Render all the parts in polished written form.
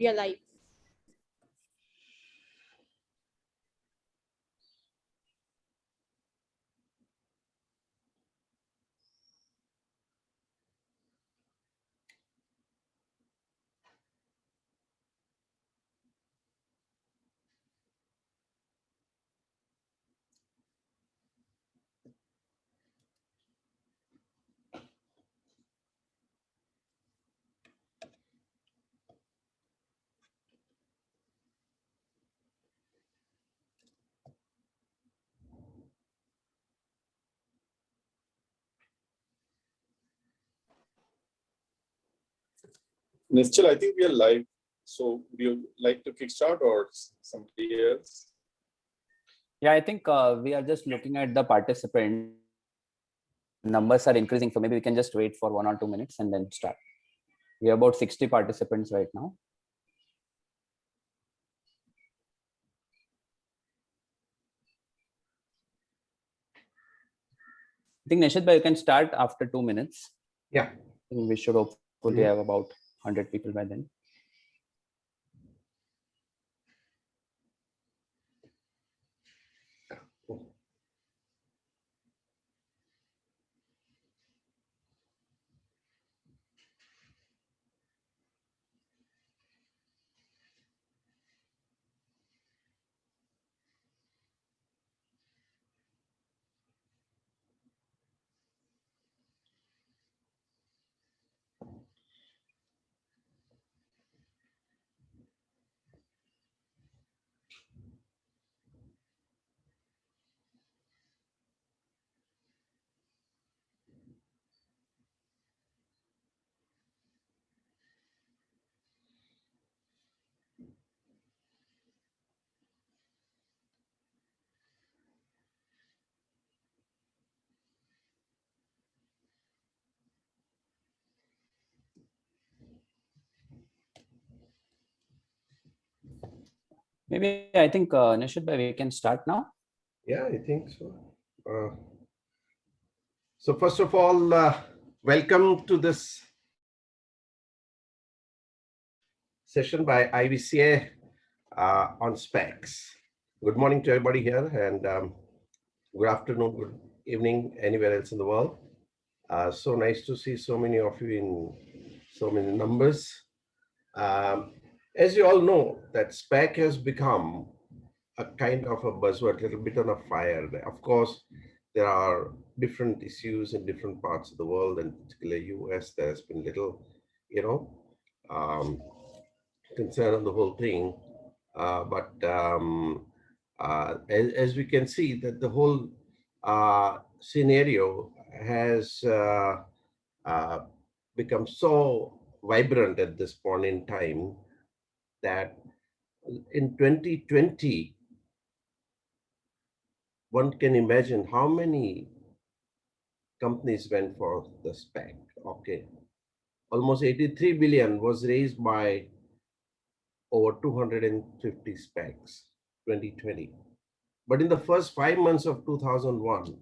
We are live. Nischal, I think we are live. So would you like to kickstart or somebody else? Yeah, I think we are just looking at the participant numbers are increasing. So maybe we can just wait for 1 or 2 minutes and then start. We have about 60 participants right now. I think Nishit bhai, you can start after 2 minutes. Yeah. We should hopefully have about 100 people by then. Maybe I think Nishit bhai, we can start now. Yeah, I think so. So first of all, welcome to this session by IVCA on Spaks. Good morning to everybody here, and good afternoon, good evening, anywhere else in the world. So nice to see so many of you in so many numbers. As you all know, that Spac has become a kind of a buzzword, a little bit on a fire. Of course, there are different issues in different parts of the world, and particularly US, there has been little, concern on the whole thing. As we can see, that the whole scenario has become so vibrant at this point in time that in 2020, one can imagine how many companies went for the Spac. Okay, almost 83 billion was raised by over 250 Spaks, 2020. But in the first 5 months of 2001,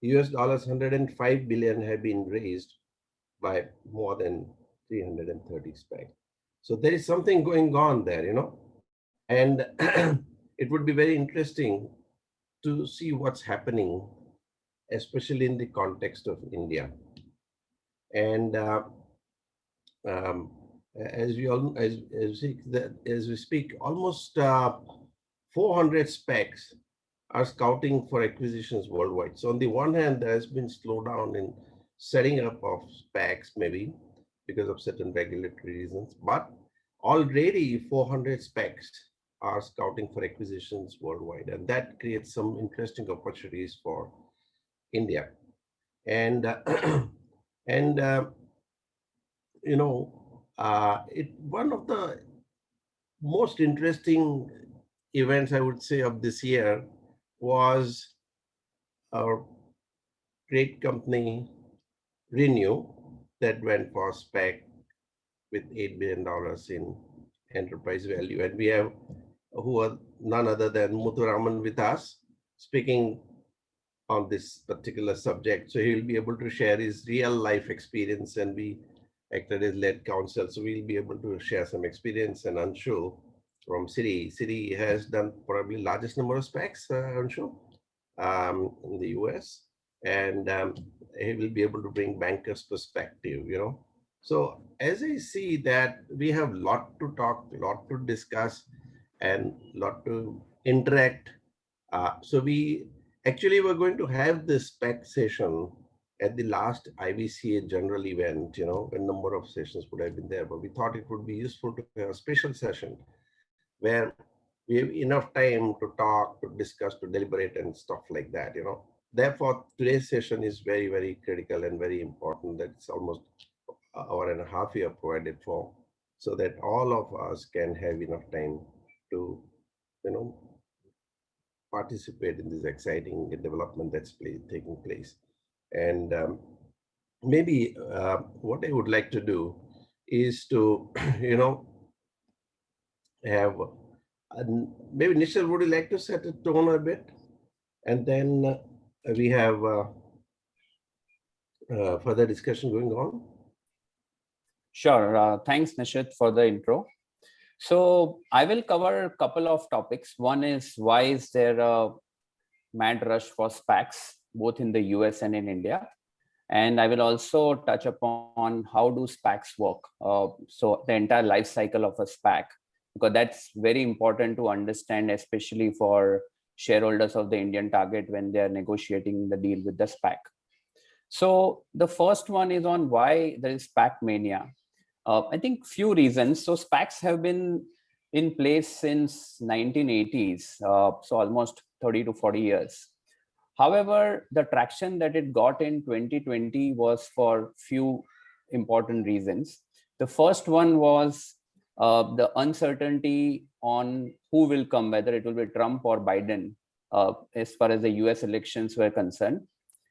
US dollars 105 billion have been raised by more than 330 Spaks. So there is something going on there, and it would be very interesting to see what's happening, especially in the context of India. And as we speak, almost 400 Spaks are scouting for acquisitions worldwide. So on the one hand, there has been slowdown in setting up of Spaks, maybe because of certain regulatory reasons, but already 400 Spaks are scouting for acquisitions worldwide, and that creates some interesting opportunities for India. And one of the most interesting events, I would say, of this year was our great company Renew that went for Spac with $8 billion in enterprise value. And we have who are none other than Muthuraman with us speaking on this particular subject. So he'll be able to share his real life experience, and we acted as lead counsel. So we'll be able to share some experience. And Anshu from Citi. Citi has done probably largest number of specs, Anshu, in the US. And he will be able to bring bankers' perspective, you know. So as I see that we have lot to talk, lot to discuss, and lot to interact. So we actually were going to have this spec session at the last IVCA general event, you know, a number of sessions would have been there, but we thought it would be useful to have a special session where we have enough time to talk, to discuss, to deliberate and stuff like that, you know. Therefore, today's session is very, very critical and very important. That's almost an hour and a half we have provided for, so that all of us can have enough time to, you know, participate in this exciting development that's taking place. And maybe what I would like to do is to, you know, have, maybe Nishal, would you like to set a tone a bit? And then we have further discussion going on. Sure. Thanks, Nishit, for the intro. So I will cover a couple of topics. One is, why is there a mad rush for SPACs, both in the US and in India? And I will also touch upon how do SPACs work. So the entire life cycle of a SPAC, because that's very important to understand, especially for shareholders of the Indian target when they are negotiating the deal with the SPAC. So the first one is on why there is SPAC mania. I think few reasons. So SPACs have been in place since 1980s, so almost 30 to 40 years. However, the traction that it got in 2020 was for few important reasons. The first one was the uncertainty on who will come, whether it will be Trump or Biden, as far as the US elections were concerned.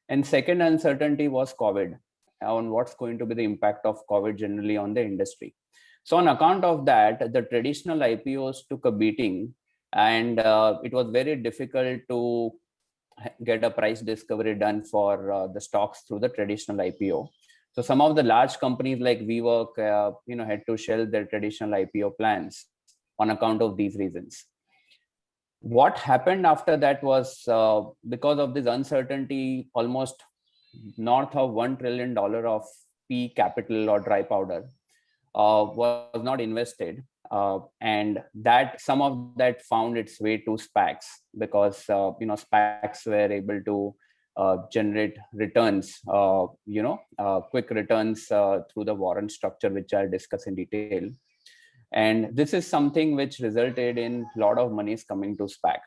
And second uncertainty was COVID, on what's going to be the impact of COVID generally on the industry. So on account of that, the traditional IPOs took a beating, and it was very difficult to get a price discovery done for the stocks through the traditional IPO. So some of the large companies like WeWork, had to shelve their traditional IPO plans on account of these reasons. What happened after that was, because of this uncertainty, almost north of $1 trillion of P capital or dry powder was not invested, and that some of that found its way to SPACs, because SPACs were able to generate returns, quick returns through the warrant structure, which I'll discuss in detail. And this is something which resulted in a lot of monies coming to SPAC.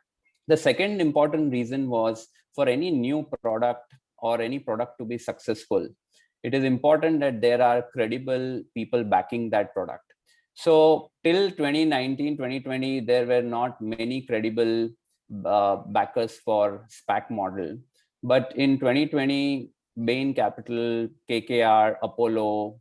The second important reason was, for any new product or any product to be successful, it is important that there are credible people backing that product. So till 2019, 2020, there were not many credible backers for SPAC model. But in 2020, Bain Capital, KKR, Apollo,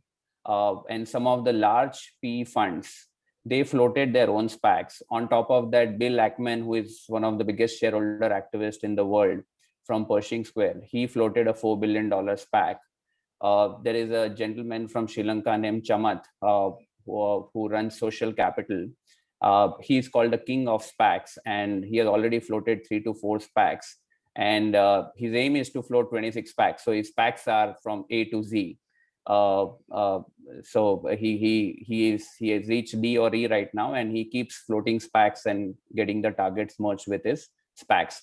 and some of the large PE funds, they floated their own SPACs. On top of that, Bill Ackman, who is one of the biggest shareholder activists in the world from Pershing Square, he floated a $4 billion SPAC. There is a gentleman from Sri Lanka named Chamath, who runs Social Capital. He's called the king of SPACs, and he has already floated 3 to 4 SPACs. And his aim is to float 26 SPACs. So his SPACs are from A to Z. So he has reached D or E right now, and he keeps floating SPACs and getting the targets merged with his SPACs.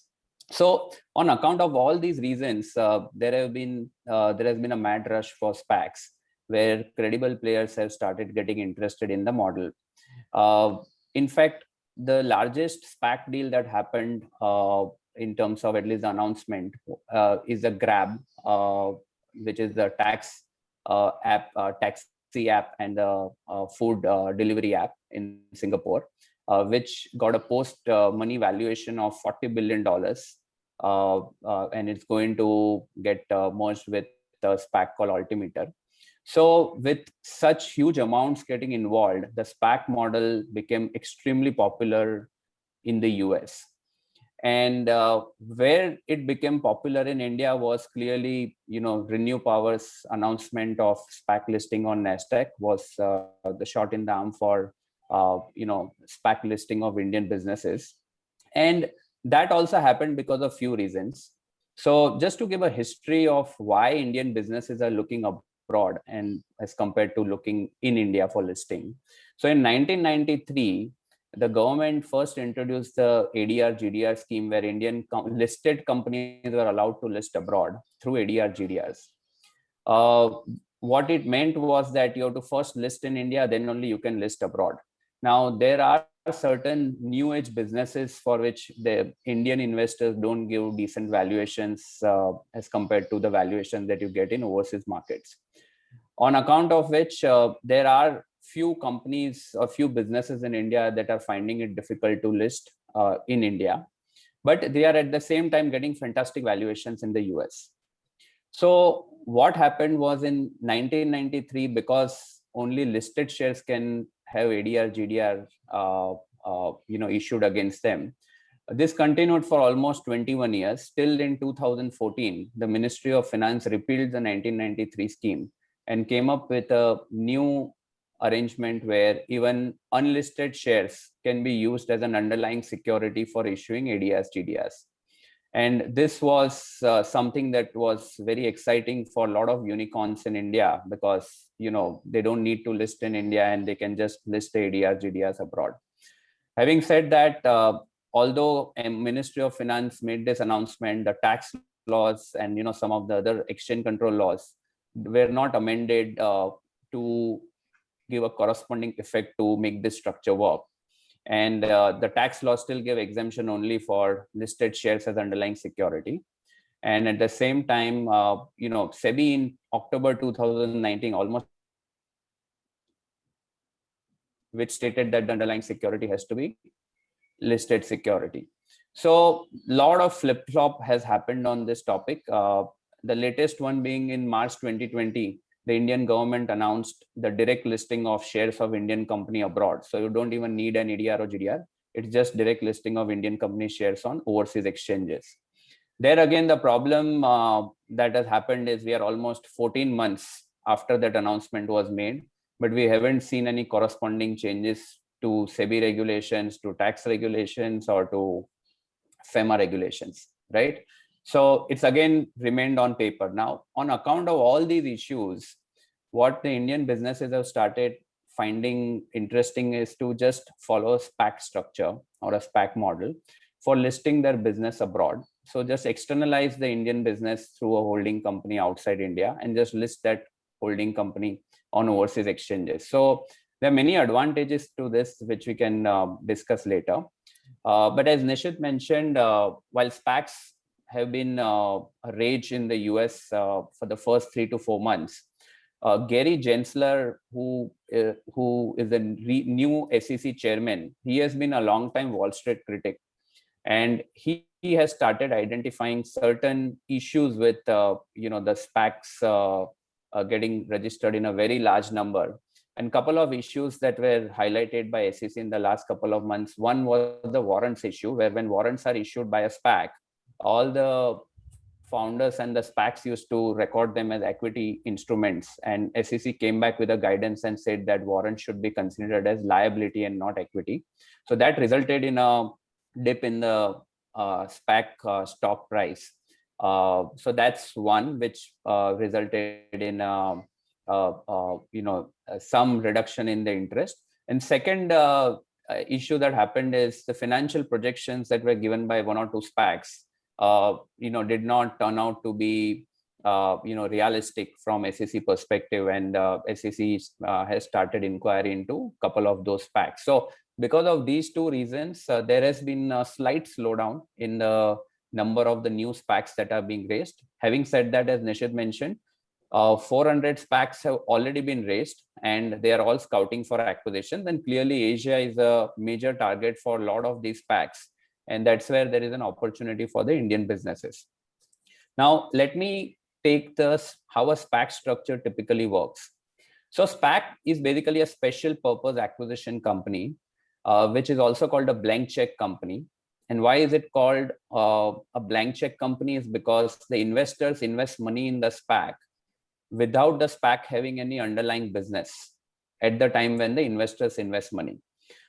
So on account of all these reasons, there has been a mad rush for SPACs, where credible players have started getting interested in the model. In fact, the largest SPAC deal that happened in terms of at least the announcement is the Grab, which is the tax app, taxi app, and the food delivery app in Singapore, which got a post money valuation of $40 billion. And it's going to get merged with a SPAC called Altimeter. So with such huge amounts getting involved, the SPAC model became extremely popular in the US. And where it became popular in India was clearly, Renew Power's announcement of Spac listing on NASDAQ was the shot in the arm for, Spac listing of Indian businesses. And that also happened because of few reasons. So just to give a history of why Indian businesses are looking abroad and as compared to looking in India for listing. So in 1993, the government first introduced the ADR GDR scheme, where Indian listed companies were allowed to list abroad through ADR GDRs. What it meant was that you have to first list in India, then only you can list abroad. Now, there are certain new age businesses for which the Indian investors don't give decent valuations as compared to the valuation that you get in overseas markets. On account of which there are few companies or few businesses in India that are finding it difficult to list in India, but they are at the same time getting fantastic valuations in the US. So what happened was in 1993, because only listed shares can have ADR, GDR, issued against them. This continued for almost 21 years. Till in 2014, the Ministry of Finance repealed the 1993 scheme and came up with a new arrangement where even unlisted shares can be used as an underlying security for issuing ADRs, GDRs. And this was something that was very exciting for a lot of unicorns in India, because they don't need to list in India and they can just list the ADRs, GDRs abroad. Having said that, although a Ministry of Finance made this announcement, the tax laws and some of the other exchange control laws were not amended to give a corresponding effect to make this structure work. And the tax law still give exemption only for listed shares as underlying security. And at the same time, SEBI in October 2019 almost, which stated that the underlying security has to be listed security. So a lot of flip-flop has happened on this topic. The latest one being in March 2020, the Indian government announced the direct listing of shares of Indian company abroad. So you don't even need an ADR or GDR. It's just direct listing of Indian company shares on overseas exchanges. There again, the problem that has happened is we are almost 14 months after that announcement was made, but we haven't seen any corresponding changes to SEBI regulations, to tax regulations, or to FEMA regulations, right? So it's again remained on paper. Now, on account of all these issues, what the Indian businesses have started finding interesting is to just follow a SPAC structure or a SPAC model for listing their business abroad. So just externalize the Indian business through a holding company outside India and just list that holding company on overseas exchanges. So there are many advantages to this, which we can discuss later. But as Nishit mentioned, while Spaks have been a rage in the US for the first 3 to 4 months, Gary Gensler, who is a new SEC chairman, he has been a long-time Wall Street critic, and he has started identifying certain issues with the Spaks getting registered in a very large number. And couple of issues that were highlighted by SEC in the last couple of months. One was the warrants issue, where when warrants are issued by a SPAC, all the founders and the SPACs used to record them as equity instruments. And SEC came back with a guidance and said that warrants should be considered as liability and not equity. So that resulted in a dip in the SPAC stock price. So that's one which resulted in some reduction in the interest. And second issue that happened is the financial projections that were given by one or two SPACs did not turn out to be realistic from SEC perspective, and SEC has started inquiry into a couple of those SPACs. So because of these two reasons, there has been a slight slowdown in the number of the new SPACs that are being raised. Having said that, as Nishit mentioned, 400 SPACs have already been raised, and they are all scouting for acquisitions. And clearly, Asia is a major target for a lot of these SPACs, and that's where there is an opportunity for the Indian businesses. Now, let me take this how a SPAC structure typically works. So SPAC is basically a special purpose acquisition company, which is also called a blank check company. And why is it called a blank check company? Is because the investors invest money in the SPAC without the SPAC having any underlying business at the time when the investors invest money.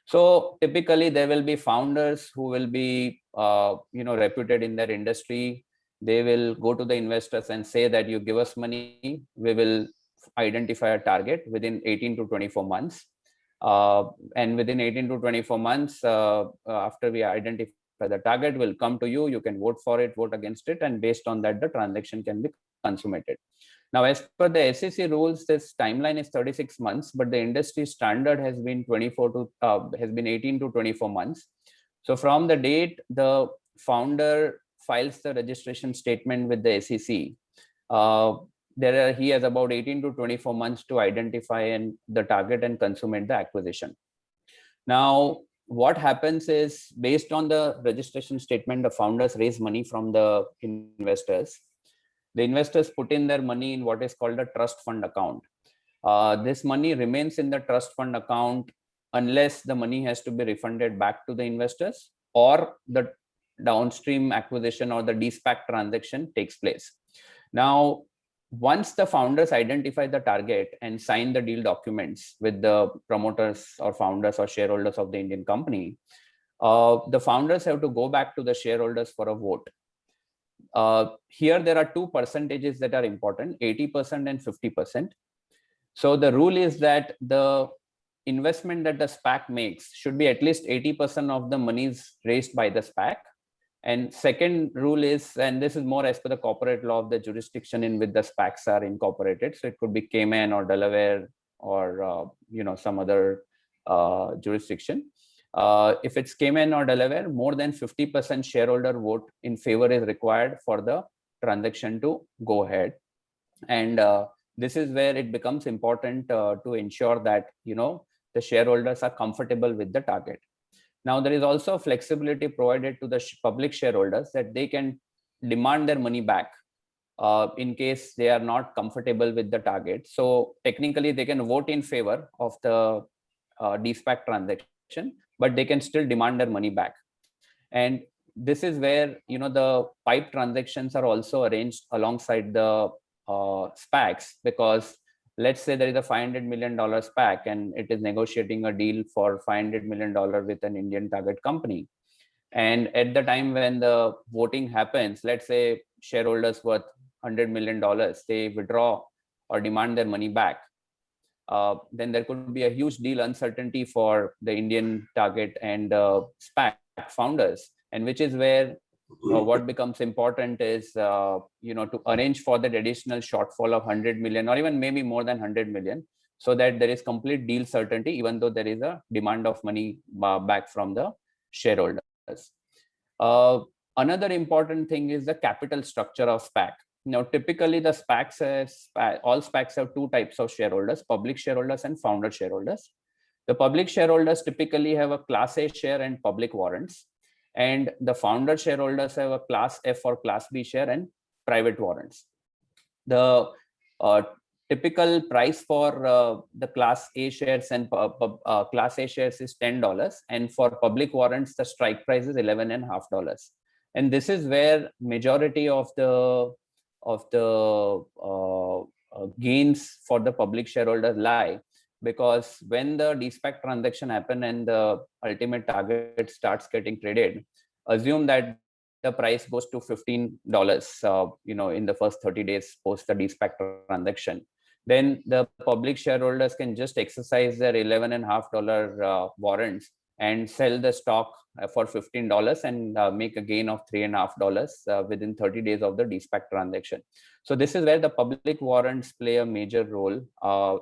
So typically there will be founders who will be reputed in their industry. They will go to the investors and say that you give us money, we will identify a target within 18 to 24 months. And within 18 to 24 months, after we identify the target, will come to you, you can vote for it, vote against it, and based on that, the transaction can be consummated. Now, as per the SEC rules, this timeline is 36 months, but the industry standard has been 18 to 24 months. So from the date the founder files the registration statement with the SEC, he has about 18 to 24 months to identify the target and consummate the acquisition. Now, what happens is, based on the registration statement, the founders raise money from the investors. The investors put in their money in what is called a trust fund account. This money remains in the trust fund account unless the money has to be refunded back to the investors or the downstream acquisition or the Dspac transaction takes place. Now, once the founders identify the target and sign the deal documents with the promoters or founders or shareholders of the Indian company, the founders have to go back to the shareholders for a vote. Here there are two percentages that are important, 80% and 50%. So the rule is that the investment that the SPAC makes should be at least 80% of the monies raised by the SPAC. And second rule is, and this is more as per the corporate law of the jurisdiction in which the SPACs are incorporated. So it could be Cayman or Delaware or some other jurisdiction. If it's Cayman or Delaware, more than 50% shareholder vote in favor is required for the transaction to go ahead. And this is where it becomes important to ensure that the shareholders are comfortable with the target. Now, there is also flexibility provided to the public shareholders that they can demand their money back in case they are not comfortable with the target. So technically, they can vote in favor of the Dspac transaction, but they can still demand their money back. And this is where the pipe transactions are also arranged alongside the Spaks, because let's say there is a $500 million Spac and it is negotiating a deal for $500 million with an Indian target company. And at the time when the voting happens, let's say shareholders worth $100 million, they withdraw or demand their money back. Then there could be a huge deal uncertainty for the Indian target and Spac founders, and which is where what becomes important is to arrange for that additional shortfall of 100 million or even maybe more than 100 million, so that there is complete deal certainty, even though there is a demand of money back from the shareholders. Another important thing is the capital structure of SPAC. Now, typically the all SPACs have two types of shareholders: public shareholders and founder shareholders. The public shareholders typically have a Class A share and public warrants, and the founder shareholders have a Class F or Class B share and private warrants. The typical price for the Class A shares and Class A shares is $10, and for public warrants the strike price is $11.50. And this is where majority of the gains for the public shareholders lie, because when the Dspac transaction happen and the ultimate target starts getting traded, assume that the price goes to $15 in the first 30 days post the Dspac transaction, then the public shareholders can just exercise their $11.50 warrants and sell the stock for $15 and make a gain of $3.50 within 30 days of the Dspac transaction. So this is where the public warrants play a major role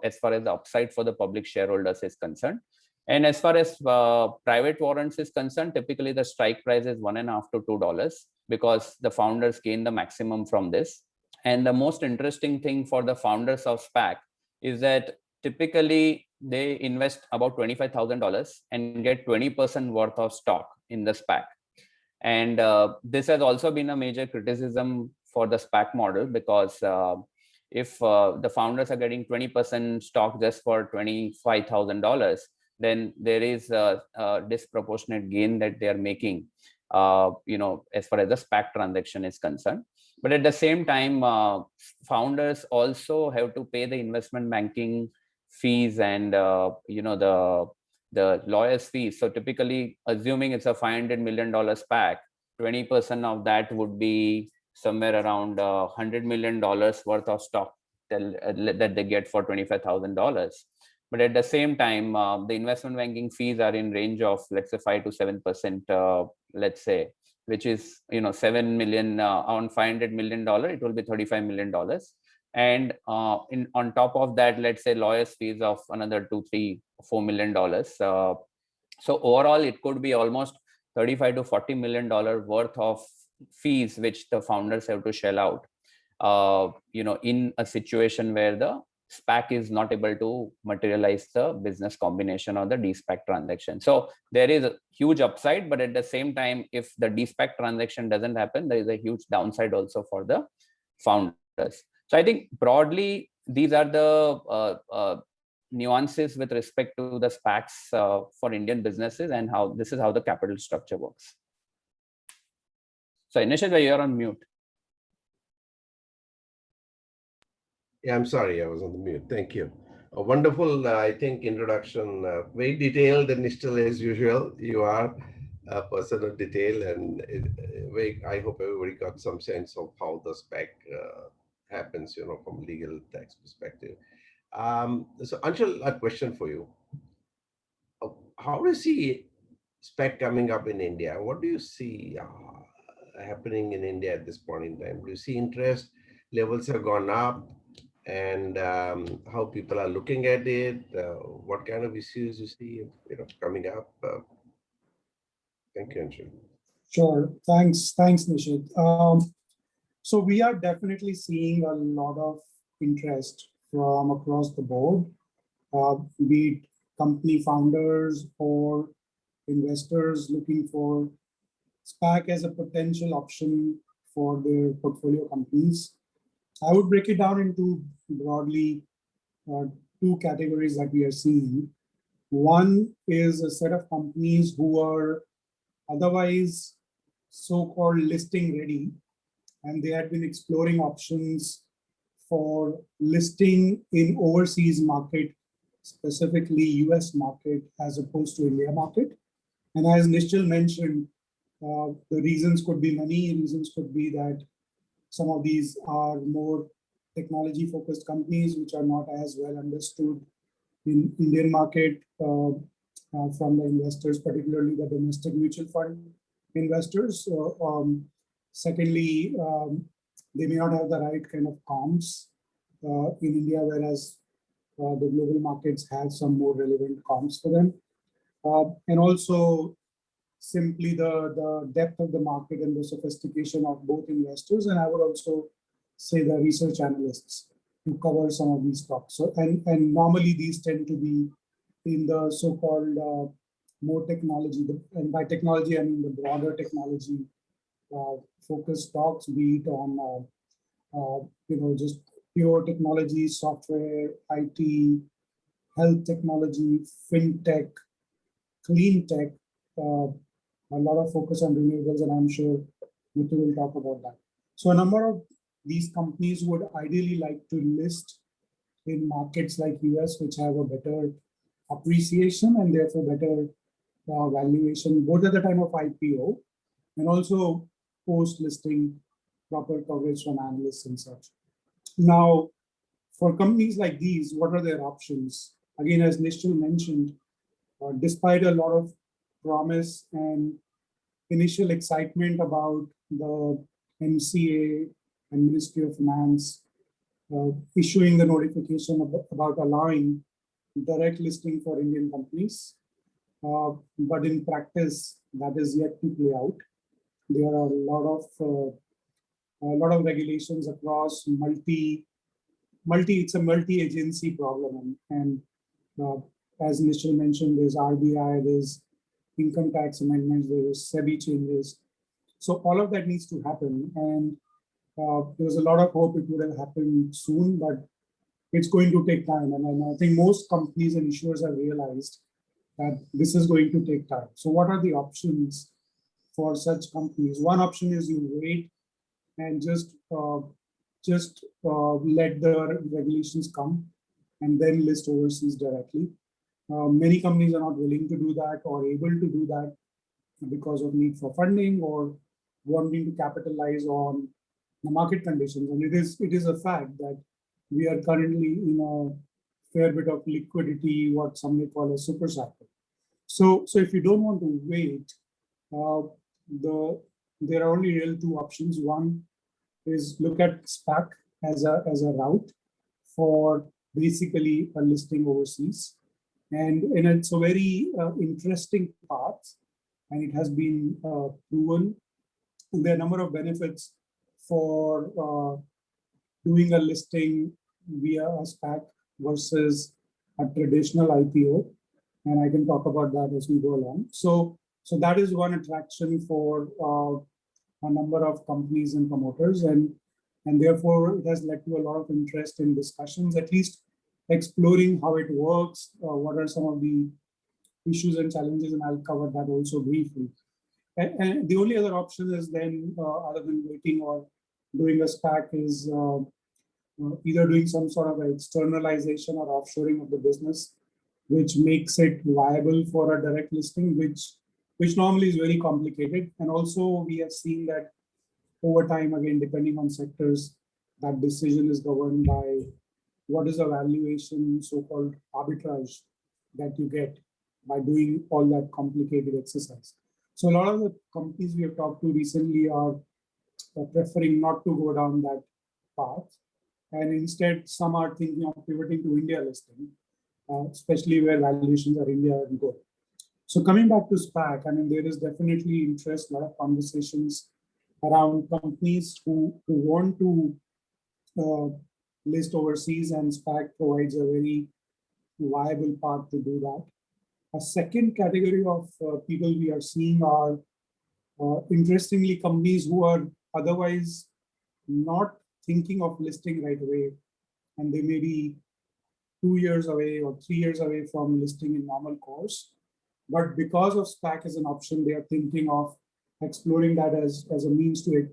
as far as the upside for the public shareholders is concerned. And as far as private warrants is concerned, typically the strike price is $1.50 to $2 because the founders gain the maximum from this. And the most interesting thing for the founders of Spac is that typically they invest about $25,000 and get 20% worth of stock in the Spac. And this has also been a major criticism for the Spac model, because if the founders are getting 20% stock just for $25,000, then there is a disproportionate gain that they are making. as far as the SPAC transaction is concerned. But at the same time, founders also have to pay the investment banking fees and the lawyer's fees. So typically, assuming it's a $500 million SPAC, 20% of that would be somewhere around $100 million worth of stock that they get for $25,000. But at the same time, the investment banking fees are in range of, let's say, 5 to 7%, let's say, which is 7 million on $500 million, it will be $35 million. And on top of that, let's say lawyers fees of another $2, $3, $4 million. So overall, it could be almost $35 to $40 million worth of fees which the founders have to shell out, in a situation where the SPAC is not able to materialize the business combination or the Dspac transaction. So there is a huge upside, but at the same time, if the Dspac transaction doesn't happen, there is a huge downside also for the founders. So I think broadly, these are the nuances with respect to the SPACs for Indian businesses and how this is how the capital structure works. So Nishad, you're on mute. Yeah, I'm sorry, I was on the mute. Thank you. A wonderful, I think, introduction, very detailed and still as usual. You are a person of detail, and I hope everybody got some sense of how the SPAC happens, from legal tax perspective. So Anshul, a question for you. How do you see SPAC coming up in India? What do you see happening in India at this point in time? Do you see interest levels have gone up? And how people are looking at it, what kind of issues you see, coming up. Thank you, Anshul. Sure, thanks, Nishit. So we are definitely seeing a lot of interest from across the board, be it company founders or investors looking for SPAC as a potential option for their portfolio companies. I would break it down into broadly two categories that we are seeing. One is a set of companies who are otherwise so-called listing ready, and they had been exploring options for listing in overseas market, specifically US market, as opposed to India market. And as Nishchal mentioned, the reasons could be many. Reasons could be that some of these are more technology-focused companies which are not as well understood in Indian market from the investors, particularly the domestic mutual fund investors. Secondly, they may not have the right kind of comps in India, whereas the global markets have some more relevant comps for them. And also, simply the depth of the market and the sophistication of both investors, and I would also say the research analysts who cover some of these stocks. So, and normally these tend to be in the so-called more technology, and by technology I mean the broader technology focused stocks, be it on just pure technology, software, IT, health technology, fintech, clean tech. A lot of focus on renewables, and I'm sure Muthu will talk about that. So a number of these companies would ideally like to list in markets like US, which have a better appreciation and therefore better valuation, both at the time of IPO and also post-listing, proper coverage from analysts and such. Now, for companies like these, what are their options? Again, as Nishchal mentioned, despite a lot of promise and initial excitement about the MCA and Ministry of Finance issuing the notification about allowing direct listing for Indian companies. But in practice, that is yet to play out. There are a lot of regulations across it's a multi-agency problem. And as Nishchal mentioned, there's RBI, there's income tax amendments, there's SEBI changes. So all of that needs to happen. And there was a lot of hope it would have happened soon, but it's going to take time. And I think most companies and issuers have realized that this is going to take time. So what are the options for such companies. One option is you wait and just let the regulations come and then list overseas directly. Many companies are not willing to do that or able to do that because of need for funding or wanting to capitalize on the market conditions. And it is a fact that we are currently in a fair bit of liquidity, what some may call a super cycle. So if you don't want to wait, there are only real two options. One is look at Spac as a route for basically a listing overseas. And it's a very interesting path, and it has been proven. And there are a number of benefits for doing a listing via a Spac versus a traditional IPO. And I can talk about that as we go along. So that is one attraction for a number of companies and promoters, and therefore it has led to a lot of interest in discussions, at least exploring how it works, what are some of the issues and challenges, and I'll cover that also briefly. And the only other option is then, other than waiting or doing a Spac, is either doing some sort of externalization or offshoring of the business, which makes it viable for a direct listing, which normally is very complicated. And also we have seen that over time, again, depending on sectors, that decision is governed by what is the valuation, so-called arbitrage that you get by doing all that complicated exercise. So a lot of the companies we have talked to recently are preferring not to go down that path. And instead, some are thinking of pivoting to India listing, especially where valuations are India and good. So coming back to Spac, I mean, there is definitely interest, a lot of conversations around companies who want to list overseas, and Spac provides a very viable path to do that. A second category of people we are seeing are, interestingly, companies who are otherwise not thinking of listing right away, and they may be 2 years away or 3 years away from listing in normal course. But because of Spac as an option, they are thinking of exploring that as a means to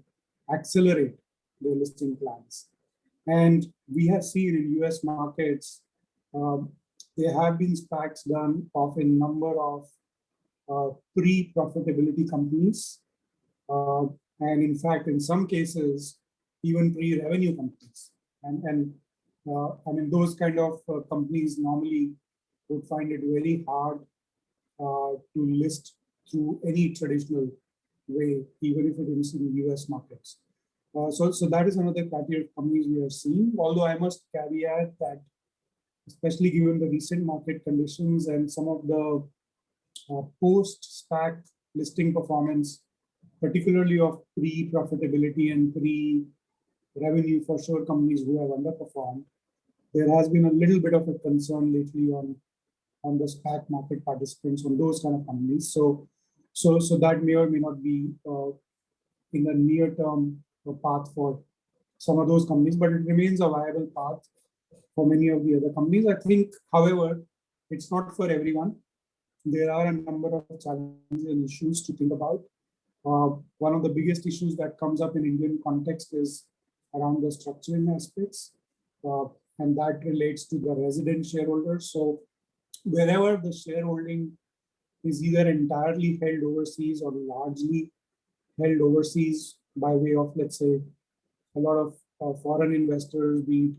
accelerate their listing plans. And we have seen in US markets, there have been Spacs done of a number of pre-profitability companies. And in fact, in some cases, even pre-revenue companies. And I mean, those kind of companies normally would find it very hard to list through any traditional way, even if it is in US markets. So that is another category of companies we are seeing. Although I must caveat that, especially given the recent market conditions and some of the post-Spac listing performance, particularly of pre-profitability and pre-revenue for sure companies who have underperformed, there has been a little bit of a concern lately on the Spac market participants on those kind of companies. So that may or may not be in the near term a path for some of those companies, but it remains a viable path for many of the other companies. I think, however, it's not for everyone. There are a number of challenges and issues to think about. One of the biggest issues that comes up in Indian context is around the structuring aspects, and that relates to the resident shareholders. So wherever the shareholding is either entirely held overseas or largely held overseas by way of, let's say, a lot of foreign investors, be it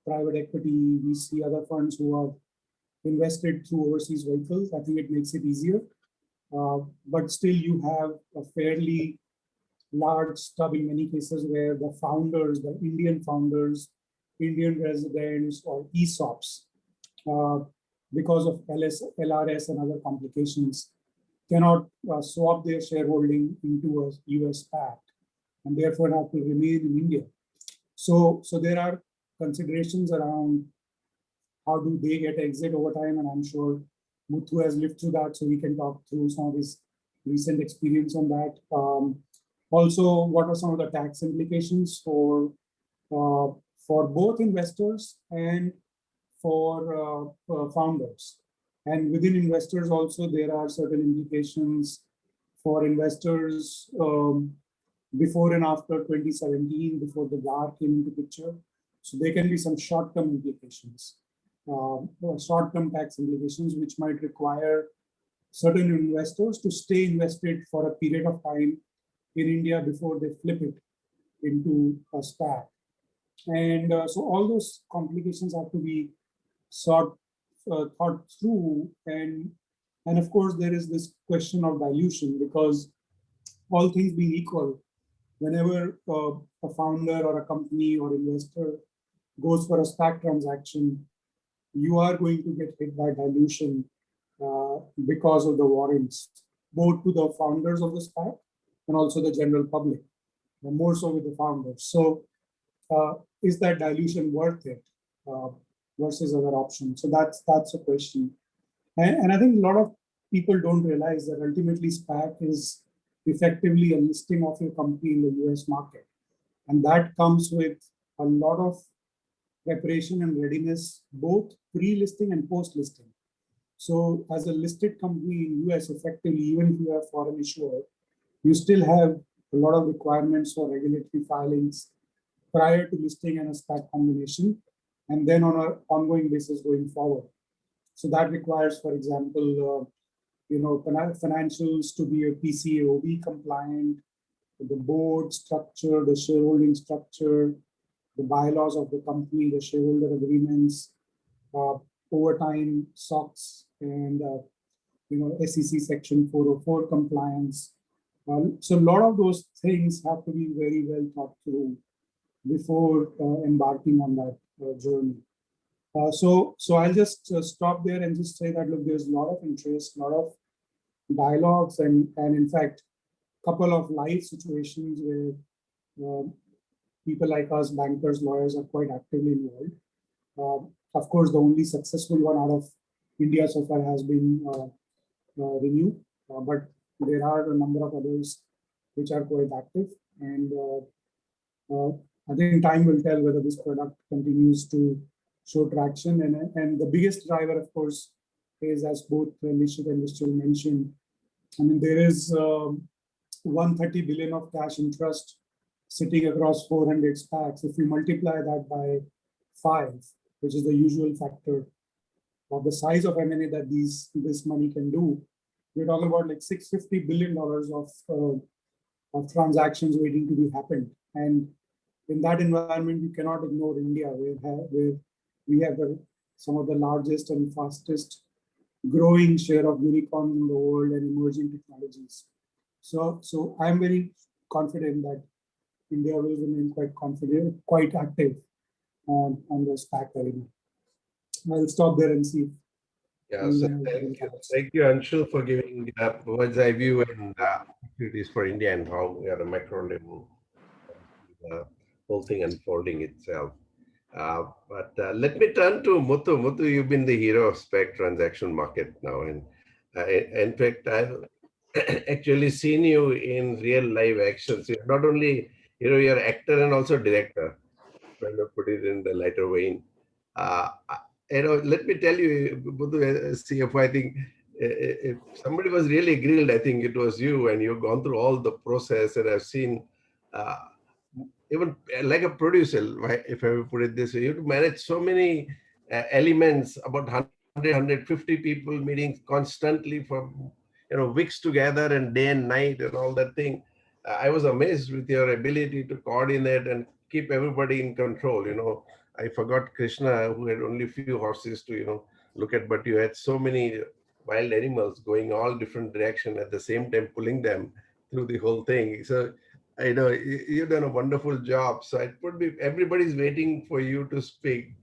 private equity, we see other funds who are invested through overseas vehicles. I think it makes it easier. But still you have a fairly large stub in many cases where the founders, the Indian founders, Indian residents or ESOPs, because of LRS and other complications, cannot swap their shareholding into a US Spac and therefore have to remain in India. So there are considerations around how do they get exit over time, and I'm sure Muthu has lived through that, so we can talk through some of his recent experience on that. Also, what are some of the tax implications for both investors and for founders? And within investors also, there are certain implications for investors before and after 2017, before the GAR came into picture. So there can be some short-term implications, short-term tax implications, which might require certain investors to stay invested for a period of time in India before they flip it into a Spac. And so all those complications have to be thought through. And of course, there is this question of dilution, because all things being equal, whenever a founder or a company or investor goes for a Spac transaction, you are going to get hit by dilution because of the warrants, both to the founders of the Spac and also the general public, more so with the founders. So is that dilution worth it versus other options? So that's a question. And I think a lot of people don't realize that ultimately Spac is effectively a listing of your company in the US market. And that comes with a lot of preparation and readiness, both pre-listing and post-listing. So as a listed company in US, effectively, even if you are a foreign issuer, you still have a lot of requirements for regulatory filings prior to listing and a Spac combination, and then on an ongoing basis going forward. So that requires, for example, financials to be a PCAOB compliant, the board structure, the shareholding structure, the bylaws of the company, the shareholder agreements, overtime SOX, and SEC Section 404 compliance. So a lot of those things have to be very well thought through before embarking on that journey. So I'll just stop there and just say that, look, there's a lot of interest, a lot of dialogues, and in fact, a couple of live situations where people like us, bankers, lawyers, are quite actively involved. Of course, the only successful one out of India so far has been Renew, but there are a number of others which are quite active. And I think time will tell whether this product continues to show traction. And the biggest driver, of course, is, as both Nishit and Vishal mentioned, I mean, there is 130 billion of cash in trust sitting across 400 Spaks. If you multiply that by 5, which is the usual factor of the size of M&A that this money can do, we're talking about like $650 billion of transactions waiting to be happened. And in that environment, you cannot ignore India, where we have some of the largest and fastest growing share of unicorns in the world and emerging technologies. So I'm very confident that India will remain quite active on the Spac arena. I'll stop there and see. Yeah, so thank you, Anshul, for giving bird's eye view and opportunities for India and how we are a macro level, the whole thing unfolding itself. But let me turn to Muthu. Muthu, you've been the hero of Spec transaction market now, and in fact, I've actually seen you in real live action. So you're not only you're actor and also director. Trying to put it in the lighter vein. Let me tell you, Muthu, CFO, I think if somebody was really grilled, I think it was you, and you've gone through all the process, and I've seen. Even like a producer, if I will put it this way, you have to manage so many elements, about 100, 150 people meeting constantly for weeks together and day and night and all that thing. I was amazed with your ability to coordinate and keep everybody in control. I forgot Krishna, who had only a few horses to look at, but you had so many wild animals going all different directions at the same time, pulling them through the whole thing. So you've done a wonderful job. So it would be everybody's waiting for you to speak,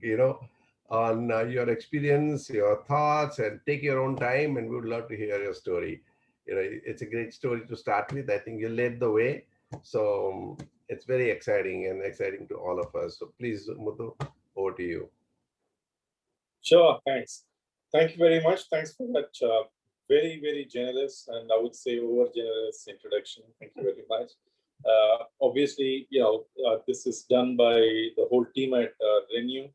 on your experience, your thoughts, and take your own time. And we would love to hear your story. It's a great story to start with. I think you led the way. So it's very exciting to all of us. So please, Muthu, over to you. Sure, thanks. Thank you very much. Thanks for that very, very generous and I would say over generous introduction. Thank you very much. Obviously, this is done by the whole team at Renew.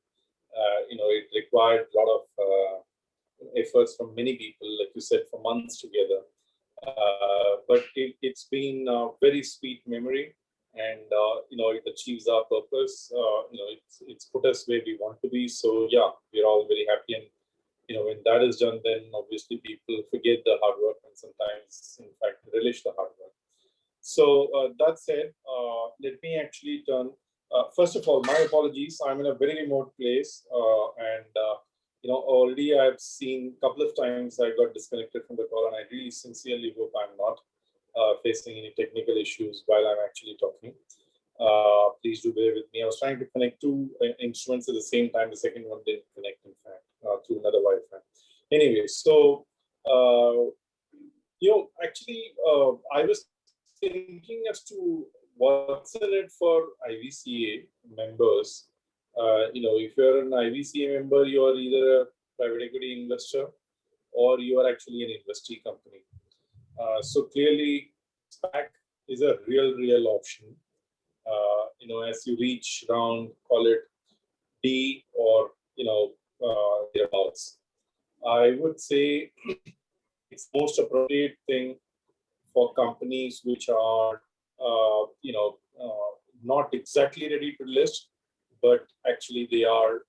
It required a lot of efforts from many people, like you said, for months together. But it's been a very sweet memory, and it achieves our purpose. It's put us where we want to be. So yeah, we're all very happy, and when that is done, then obviously people forget the hard work and sometimes, in fact, relish the hard work. So that said, let me actually turn. First of all, my apologies. I'm in a very remote place, and already I've seen a couple of times I got disconnected from the call, and I really sincerely hope I'm not facing any technical issues while I'm actually talking. Please do bear with me. I was trying to connect two instruments at the same time. The second one didn't connect, in fact, through another Wi-Fi. Anyway, so I was thinking as to what's in it for IVCA members. If you're an IVCA member, you're either a private equity investor or you are actually an investee company. So clearly, Spac is a real option. As you reach around, call it D or thereabouts. I would say it's most appropriate thing for companies which are not exactly ready to list, but actually they are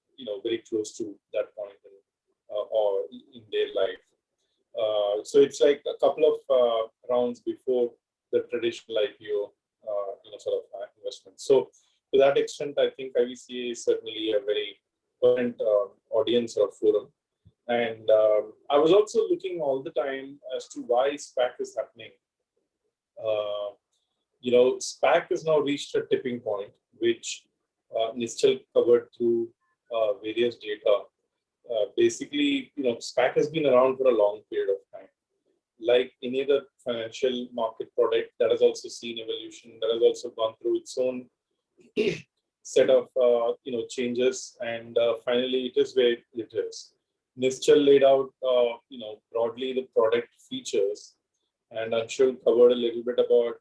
very close to that point or in their life. So it's like a couple of rounds before the traditional IPO sort of investment. So to that extent, I think IVCA is certainly a very important audience or forum. And I was also looking all the time as to why Spac is happening. Spac has now reached a tipping point, which is still covered through various data. Basically, Spac has been around for a long period of time. Like any other financial market product, that has also seen evolution, that has also gone through its own set of changes, and finally, it is where it is. Nischal laid out, broadly the product features, and Anshul covered a little bit about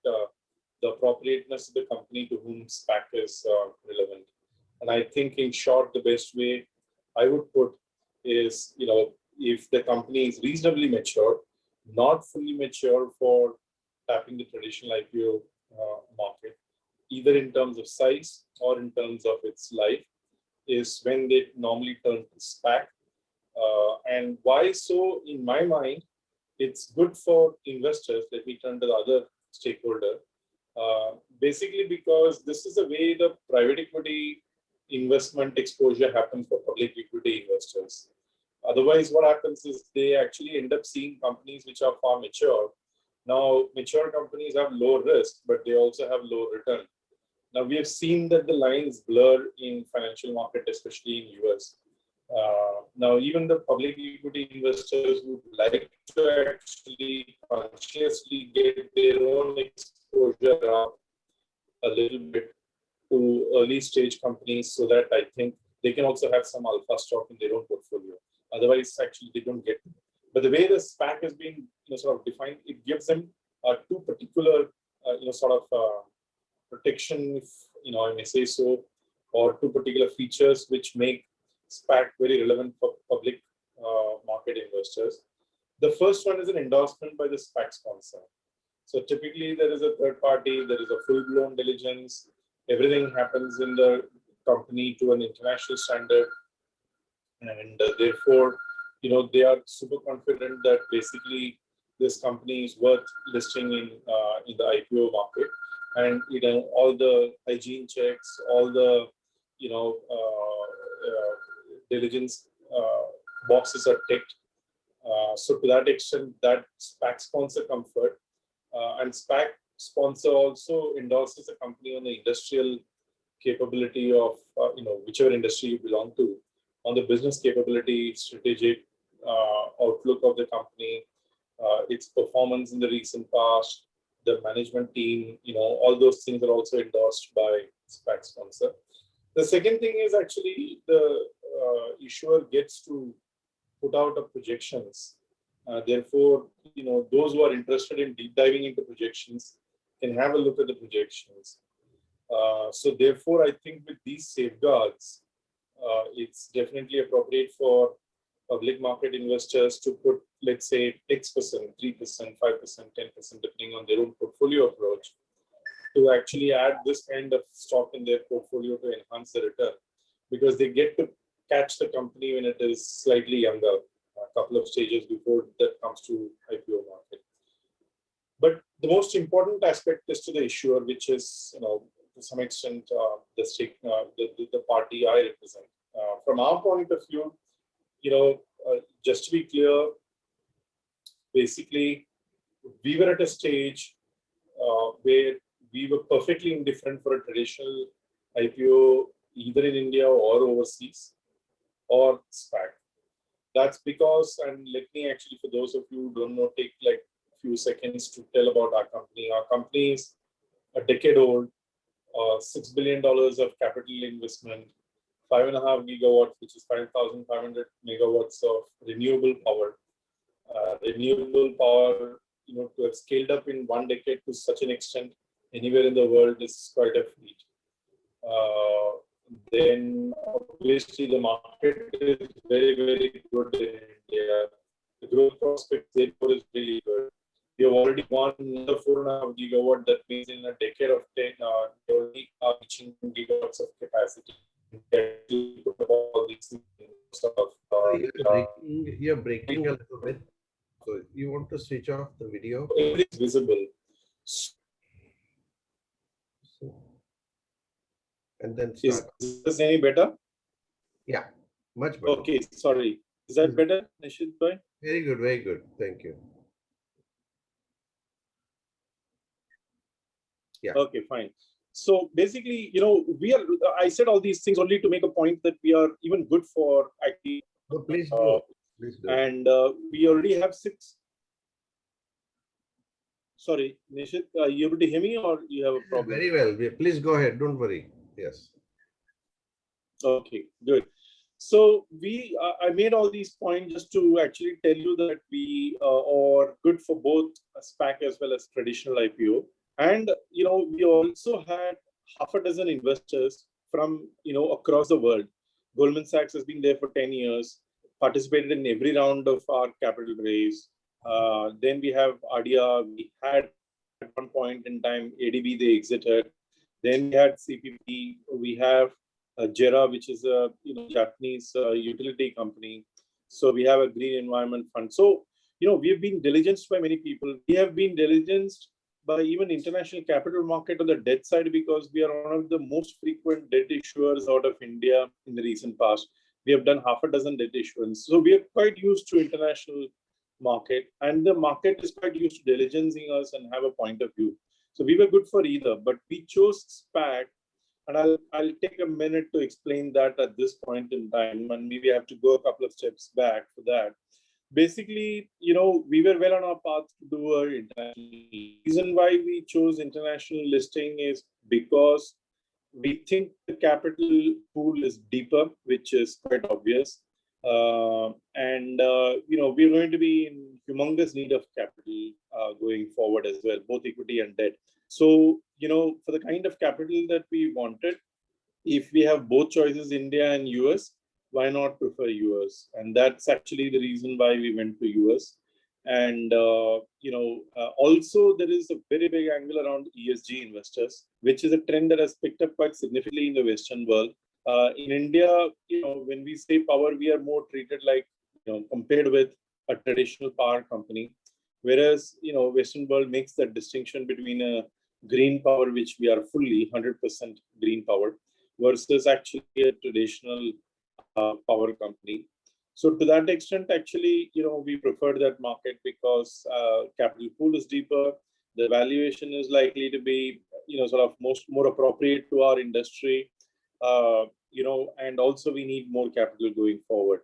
the appropriateness of the company to whom Spac is relevant. And I think, in short, the best way I would put is, if the company is reasonably mature, not fully mature for tapping the traditional IPO market, either in terms of size or in terms of its life, is when they normally turn to Spac. And why so? In my mind, it's good for investors. Let me turn to the other stakeholder. Basically, because this is the way the private equity investment exposure happens for public equity investors. Otherwise, what happens is they actually end up seeing companies which are far mature. Now, mature companies have low risk, but they also have low return. Now, we have seen that the lines blur in financial market, especially in US. Now, even the public equity investors would like to actually consciously get their own exposure up a little bit to early stage companies, so that I think they can also have some alpha stock in their own portfolio. Otherwise, actually, they don't get it. But the way the Spac has been sort of defined, it gives them two particular protection, if I may say so, or two particular features which make Spac very relevant for public market investors. The first one is an endorsement by the Spac sponsor. So typically there is a third party, there is a full-blown diligence, everything happens in the company to an international standard, and therefore, they are super confident that basically this company is worth listing in the IPO market, and all the hygiene checks, all the diligence boxes are ticked. So to that extent, that Spac sponsor comfort, and Spac sponsor also endorses the company on the industrial capability of whichever industry you belong to, on the business capability, strategic outlook of the company, its performance in the recent past, the management team, all those things are also endorsed by Spac sponsor. The second thing is actually the issuer gets to put out a projections. Therefore, those who are interested in deep diving into projections can have a look at the projections. So therefore, I think with these safeguards, it's definitely appropriate for public market investors to put, let's say, X%, 3%, 5%, 10%, depending on their own portfolio approach, to actually add this kind of stock in their portfolio to enhance the return, because they get to catch the company when it is slightly younger, a couple of stages before that comes to IPO market. But the most important aspect is to the issuer, which is, to some extent, the party I represent. From our point of view, just to be clear, basically, we were at a stage where we were perfectly indifferent for a traditional IPO, either in India or overseas, or Spac. That's because, and let me actually, for those of you who don't know, take like a few seconds to tell about our company. Our company is a decade old, $6 billion of capital investment, 5.5 gigawatts, which is 5,500 megawatts of renewable power. Renewable power, to have scaled up in 1 decade to such an extent anywhere in the world is quite a feat. Then obviously the market is very, very good in India. The growth prospects therefore is really good. We have already won another 4.5 gigawatt. That means in a decade of 10, we already are reaching gigawatts of capacity. You're breaking a little bit. So you want to switch off the video? It is visible. And then Is start. this any better? Yeah, much better. Okay, sorry. Is that better, Nishit bhai? Very good, very good. Thank you. Yeah. Okay, fine. So basically, I said all these things only to make a point that we are even good for actually. So please do. Please do. And we already have 6. Sorry, Nishit, are you able to hear me or you have a problem? Very well. Please go ahead. Don't worry. Yes. Okay, good. So I made all these points just to actually tell you that we are good for both SPAC as well as traditional IPO. And, we also had half a dozen investors from, across the world. Goldman Sachs has been there for 10 years, participated in every round of our capital raise. Then we have ADIA. We had at one point in time ADB, they exited. Then we had CPP. We have JERA, which is a Japanese utility company. So we have a green environment fund. So, we have been diligenced by many people. We have been diligenced by even international capital market on the debt side, because we are one of the most frequent debt issuers out of India in the recent past. We have done half a dozen debt issuance. So we are quite used to international market, and the market is quite used to diligencing us and have a point of view. So we were good for either, but we chose Spac, and I'll take a minute to explain that at this point in time, and maybe I have to go a couple of steps back for that. Basically, we were well on our path to do our international. The reason why we chose international listing is because we think the capital pool is deeper, which is quite obvious. And we're going to be in humongous need of capital going forward as well, both equity and debt. So, for the kind of capital that we wanted, if we have both choices, India and US, why not prefer US? And that's actually the reason why we went to US. And, also there is a very big angle around ESG investors, which is a trend that has picked up quite significantly in the Western world. In India, when we say power, we are more treated like, compared with a traditional power company. Whereas, Western world makes that distinction between a green power, which we are fully 100% green power, versus actually a traditional power company. So to that extent, actually, we prefer that market because capital pool is deeper. The valuation is likely to be, sort of more appropriate to our industry. And also we need more capital going forward.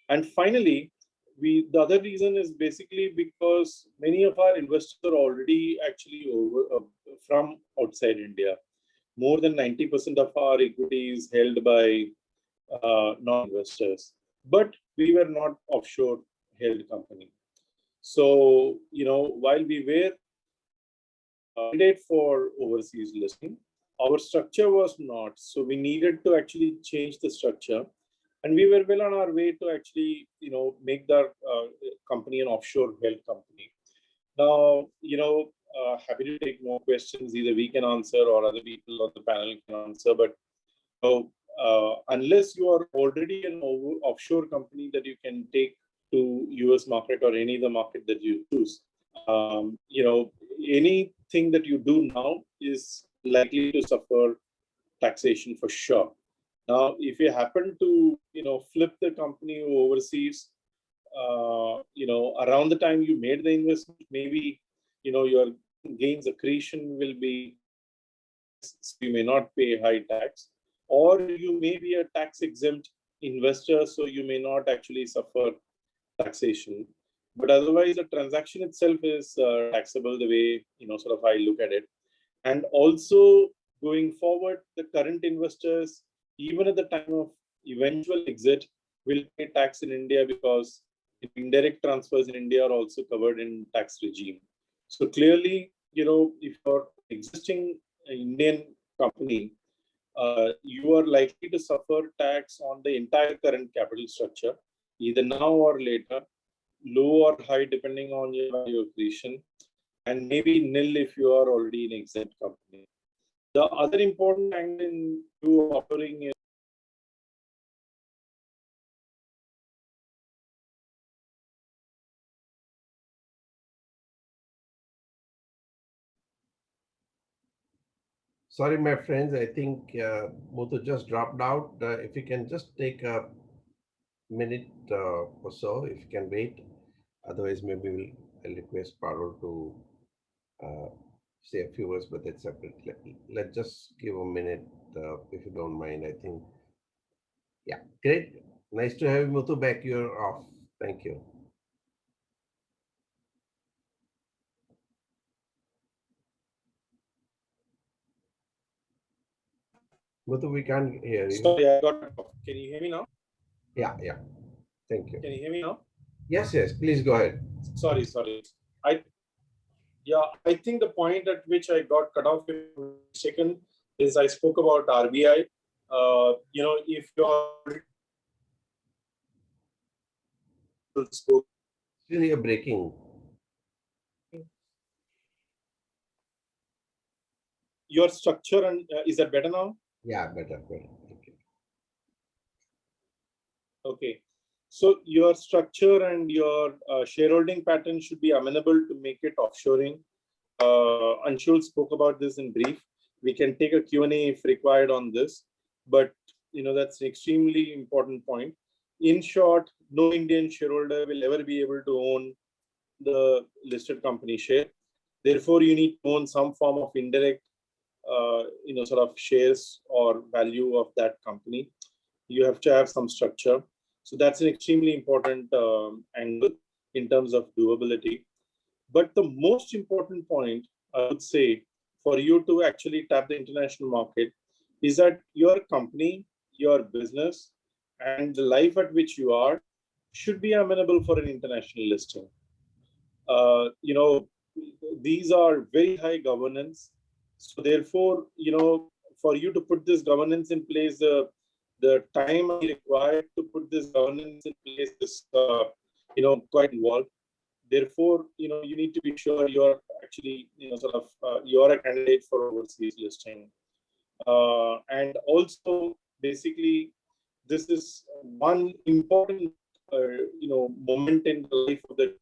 And finally, the other reason is basically because many of our investors are already actually from outside India. More than 90% of our equity is held by non-investors, but we were not offshore held company. So, while we were candidate for overseas listing, our structure was not. So we needed to actually change the structure. And we were well on our way to actually, make the company an offshore held company. Now, happy to take more questions. Either we can answer or other people on the panel can answer. But unless you are already an offshore company that you can take to US market or any other market that you choose, anything that you do now is likely to suffer taxation for sure. Now, if you happen to, flip the company overseas, around the time you made the investment, maybe, your gains accretion will be, so you may not pay high tax, or you may be a tax exempt investor, so you may not actually suffer taxation. But otherwise, the transaction itself is taxable the way, sort of I look at it. And also going forward, the current investors, even at the time of eventual exit, will pay tax in India because indirect transfers in India are also covered in tax regime. So clearly, if you're existing Indian company, you are likely to suffer tax on the entire current capital structure, either now or later, low or high depending on your value accretion, and maybe nil if you are already an exempt company. The other important angle in offering is Sorry, my friends, I think Muthu just dropped out. If you can just take a minute or so, if you can wait. Otherwise, maybe I'll request Parul to say a few words, but that's separate. Let's just give a minute, if you don't mind. I think, yeah, great. Nice to have you, Muthu, back. You're off. Thank you. Muthu, we can't hear you. sorry, I got off. Can you hear me now? Yeah, yeah. Thank you. Can you hear me now? Yes, yes. Please go ahead. Sorry. I think the point at which I got cut off in a second is I spoke about RBI. If you're spoke Still you're breaking. your structure, and is that better now? Yeah, better, better. Thank you. Okay. So your structure and your shareholding pattern should be amenable to make it offshoring. Anshul spoke about this in brief. We can take a Q&A if required on this, but that's an extremely important point. In short, no Indian shareholder will ever be able to own the listed company share. Therefore, you need to own some form of indirect, sort of shares or value of that company. You have to have some structure. So that's an extremely important angle in terms of doability. But the most important point, I would say, for you to actually tap the international market is that your company, your business, and the life at which you are should be amenable for an international listing. These are very high governance. So therefore, for you to put this governance in place, the time required to put this governance in place is, quite involved. Therefore, you need to be sure you're actually, you're a candidate for overseas listing. And also, basically, this is one important, moment in the life of the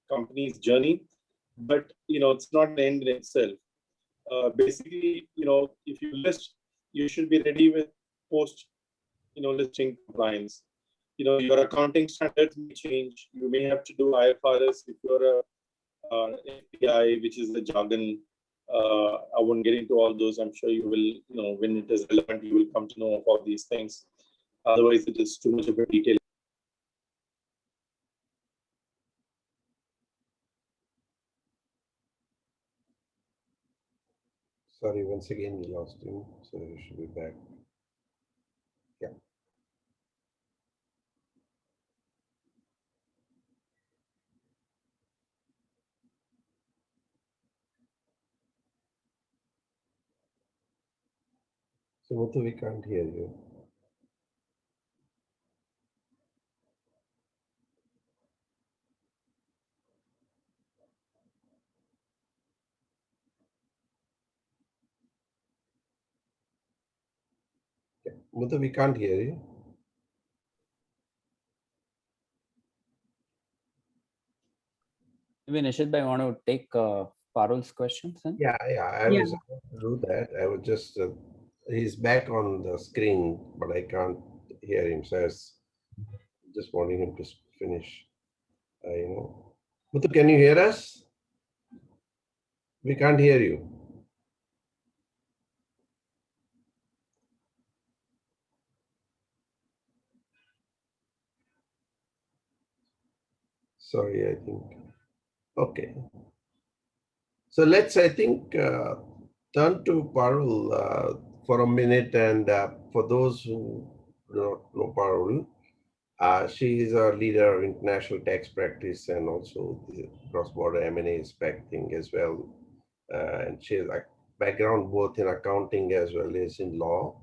company's journey, but, it's not an end in itself. Basically, if you list, you should be ready with post, listing compliance. Your accounting standards may change. You may have to do IFRS if you're a FPI, which is the jargon. I won't get into all those. I'm sure you will, when it is relevant, you will come to know of all these things. Otherwise, it is too much of a detail. Sorry, once again, we lost him, so you should be back. Yeah. So, Muthu, we can't hear you. Muthu, we can't hear you. Maybe Nishit bhai want to take Parul's questions then? Yeah, I was about to do that. I would just, he's back on the screen, but I can't hear him. So I was just wanting him to finish. Muthu, can you hear us? We can't hear you. Sorry, I think. Okay. So let's, I think, turn to Parul for a minute. And for those who do not know Parul, she is a leader of international tax practice and also the cross-border M&A Spac thing as well. And she has a background both in accounting as well as in law.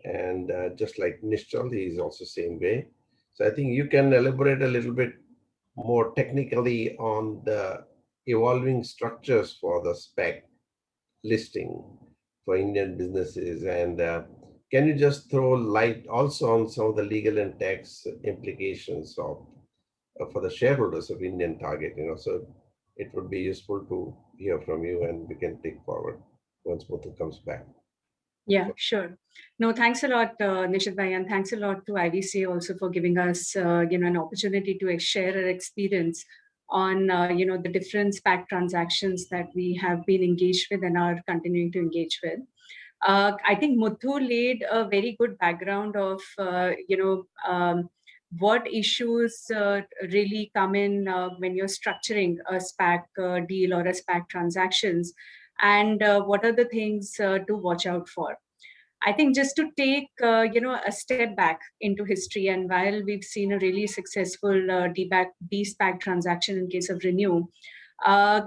And just like Nishchal, he is also same way. So I think you can elaborate a little bit more technically on the evolving structures for the Spac listing for Indian businesses. And can you just throw light also on some of the legal and tax implications of for the shareholders of Indian Target? So it would be useful to hear from you, and we can take forward once Muthu comes back. Yeah, sure. No, thanks a lot, Nishit bhai, and thanks a lot to IVCA also for giving us, an opportunity to share our experience on, the different SPAC transactions that we have been engaged with and are continuing to engage with. I think Muthu laid a very good background of, what issues really come in when you're structuring a SPAC deal or a SPAC transactions, and what are the things to watch out for. I think just to take a step back into history, and while we've seen a really successful Dspac transaction in case of Renew, uh,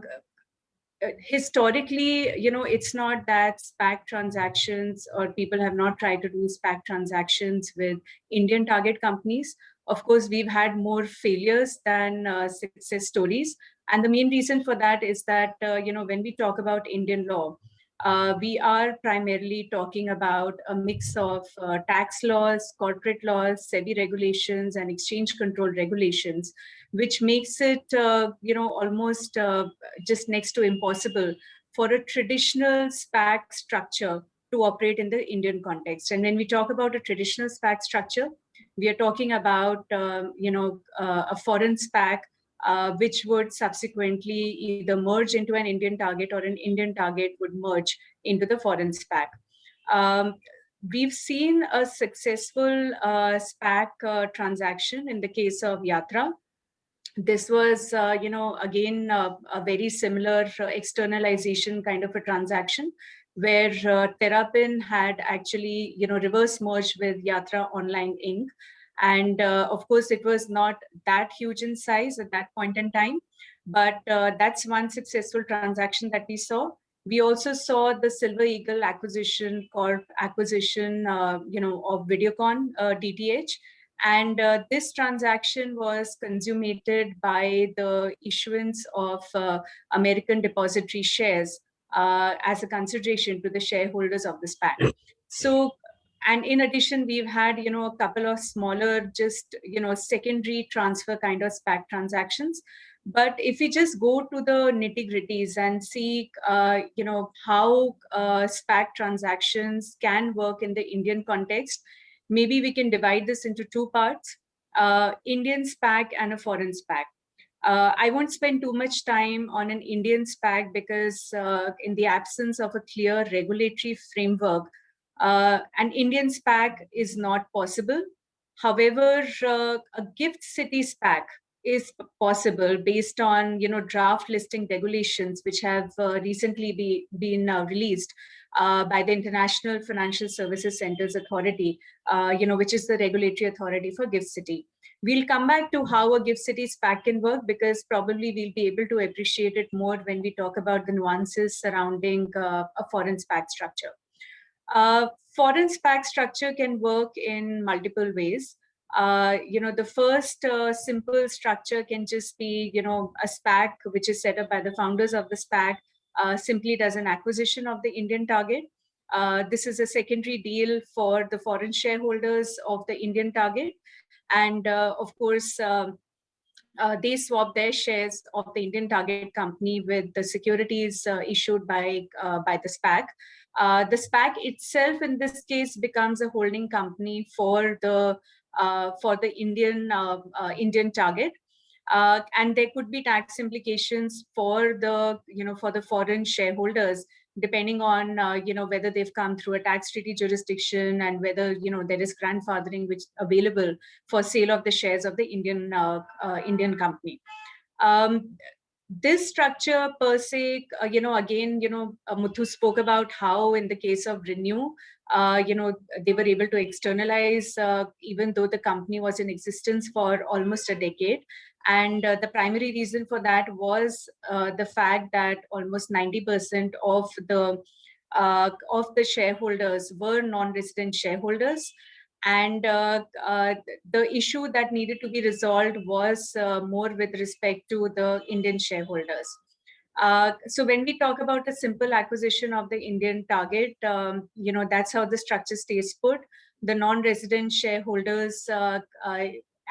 historically, it's not that SPAC transactions or people have not tried to do SPAC transactions with Indian target companies. Of course, we've had more failures than success stories. And the main reason for that is that, when we talk about Indian law, we are primarily talking about a mix of tax laws, corporate laws, SEBI regulations, and exchange control regulations, which makes it, almost just next to impossible for a traditional SPAC structure to operate in the Indian context. And when we talk about a traditional SPAC structure, we are talking about, a foreign SPAC, which would subsequently either merge into an Indian target or an Indian target would merge into the foreign SPAC. We've seen a successful SPAC transaction in the case of Yatra. This was, again, a very similar externalization kind of a transaction where Terrapin had actually, reverse merged with Yatra Online Inc. And of course, it was not that huge in size at that point in time, but that's one successful transaction that we saw. We also saw the Silver Eagle acquisition, Corp acquisition, of Videocon DTH. And this transaction was consummated by the issuance of American depository shares as a consideration to the shareholders of the Spac. So, and in addition, we've had, a couple of smaller, just, secondary transfer kind of SPAC transactions. But if we just go to the nitty-gritties and see, how SPAC transactions can work in the Indian context, maybe we can divide this into two parts, Indian SPAC and a foreign SPAC. I won't spend too much time on an Indian SPAC because in the absence of a clear regulatory framework, an Indian SPAC is not possible. However, a gift city SPAC is possible based on draft listing regulations which have recently been released by the International Financial Services Centers Authority, which is the regulatory authority for gift city. We'll come back to how a gift city SPAC can work because probably we'll be able to appreciate it more when we talk about the nuances surrounding a foreign SPAC structure. Foreign SPAC structure can work in multiple ways. The first simple structure can just be, a SPAC which is set up by the founders of the SPAC, simply does an acquisition of the Indian target. This is a secondary deal for the foreign shareholders of the Indian target. And of course, they swap their shares of the Indian target company with the securities issued by the Spac. The Spac itself, in this case, becomes a holding company for the Indian target. And there could be tax implications for the foreign shareholders, depending on whether they've come through a tax treaty jurisdiction and whether there is grandfathering which available for sale of the shares of the Indian company. This structure per se, Muthu spoke about how in the case of Renew, they were able to externalize even though the company was in existence for almost a decade. And the primary reason for that was the fact that almost 90% of the shareholders were non-resident shareholders. And the issue that needed to be resolved was more with respect to the Indian shareholders. So when we talk about a simple acquisition of the Indian target, that's how the structure stays put. The non-resident shareholders,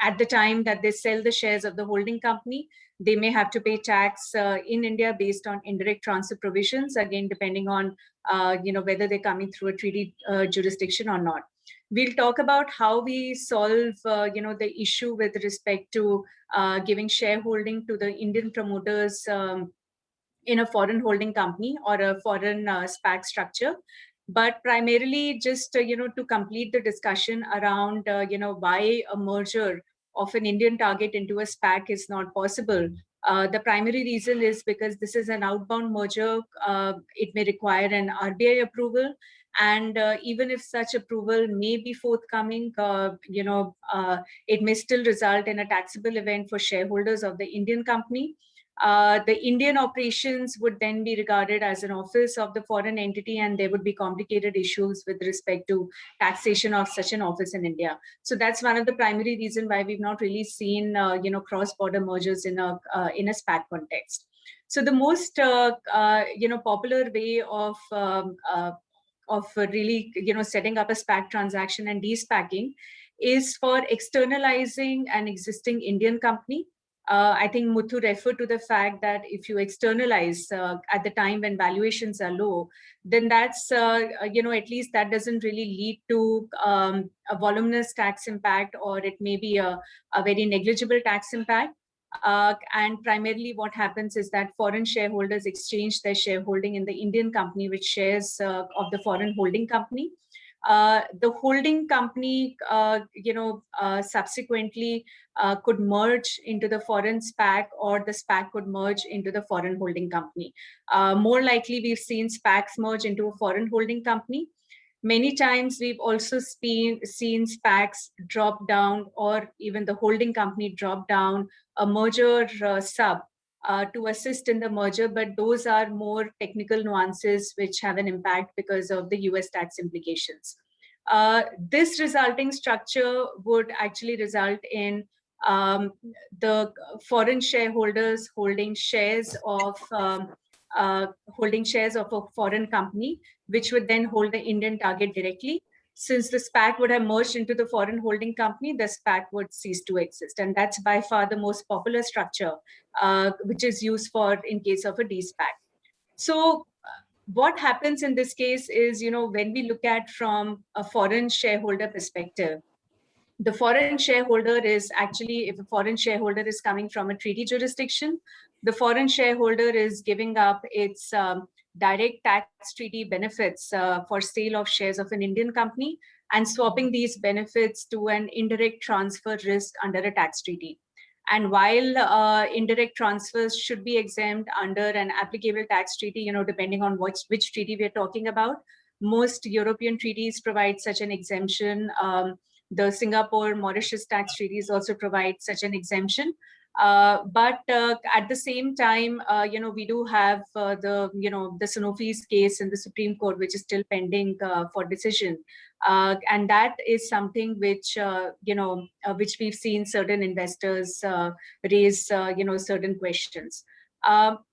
at the time that they sell the shares of the holding company, they may have to pay tax in India based on indirect transfer provisions, again, depending on whether they're coming through a treaty jurisdiction or not. We'll talk about how we solve, the issue with respect to giving shareholding to the Indian promoters in a foreign holding company or a foreign Spac structure. But primarily, just to complete the discussion around why a merger of an Indian target into a Spac is not possible. The primary reason is because this is an outbound merger. It may require an RBI approval. And even if such approval may be forthcoming, it may still result in a taxable event for shareholders of the Indian company. The Indian operations would then be regarded as an office of the foreign entity, and there would be complicated issues with respect to taxation of such an office in India. So that's one of the primary reasons why we've not really seen, cross-border mergers in a Spac context. So the most, popular way of really, setting up a Spac transaction and despacking is for externalizing an existing Indian company. I think Muthu referred to the fact that if you externalize at the time when valuations are low, then that's, at least that doesn't really lead to a voluminous tax impact, or it may be a very negligible tax impact. And primarily what happens is that foreign shareholders exchange their shareholding in the Indian company with shares of the foreign holding company. The holding company, subsequently could merge into the foreign Spac, or the Spac could merge into the foreign holding company. More likely, we've seen Spacs merge into a foreign holding company. Many times, we've also seen Spacs drop down, or even the holding company drop down a merger sub to assist in the merger, but those are more technical nuances which have an impact because of the US tax implications. This resulting structure would actually result in the foreign shareholders holding shares of a foreign company, which would then hold the Indian target directly. Since the Spac would have merged into the foreign holding company, the Spac would cease to exist. And that's by far the most popular structure, which is used for in case of a Dspac. So what happens in this case is, when we look at from a foreign shareholder perspective, the foreign shareholder is actually, if a foreign shareholder is coming from a treaty jurisdiction, the foreign shareholder is giving up its direct tax treaty benefits for sale of shares of an Indian company and swapping these benefits to an indirect transfer risk under a tax treaty. And while indirect transfers should be exempt under an applicable tax treaty, depending on which treaty we're talking about, most European treaties provide such an exemption. The Singapore Mauritius tax treaties also provide such an exemption. But at the same time, we do have the Sanofi's case in the Supreme Court, which is still pending for decision. And that is something which, which we've seen certain investors raise, certain questions.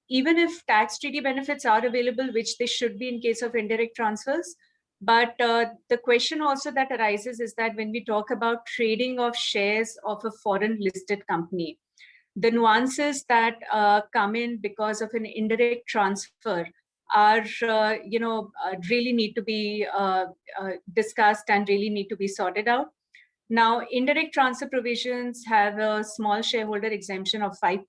Even if tax treaty benefits are available, which they should be in case of indirect transfers, But the question also that arises is that when we talk about trading of shares of a foreign listed company, the nuances that come in because of an indirect transfer are, really need to be discussed and really need to be sorted out. Now, indirect transfer provisions have a small shareholder exemption of 5%.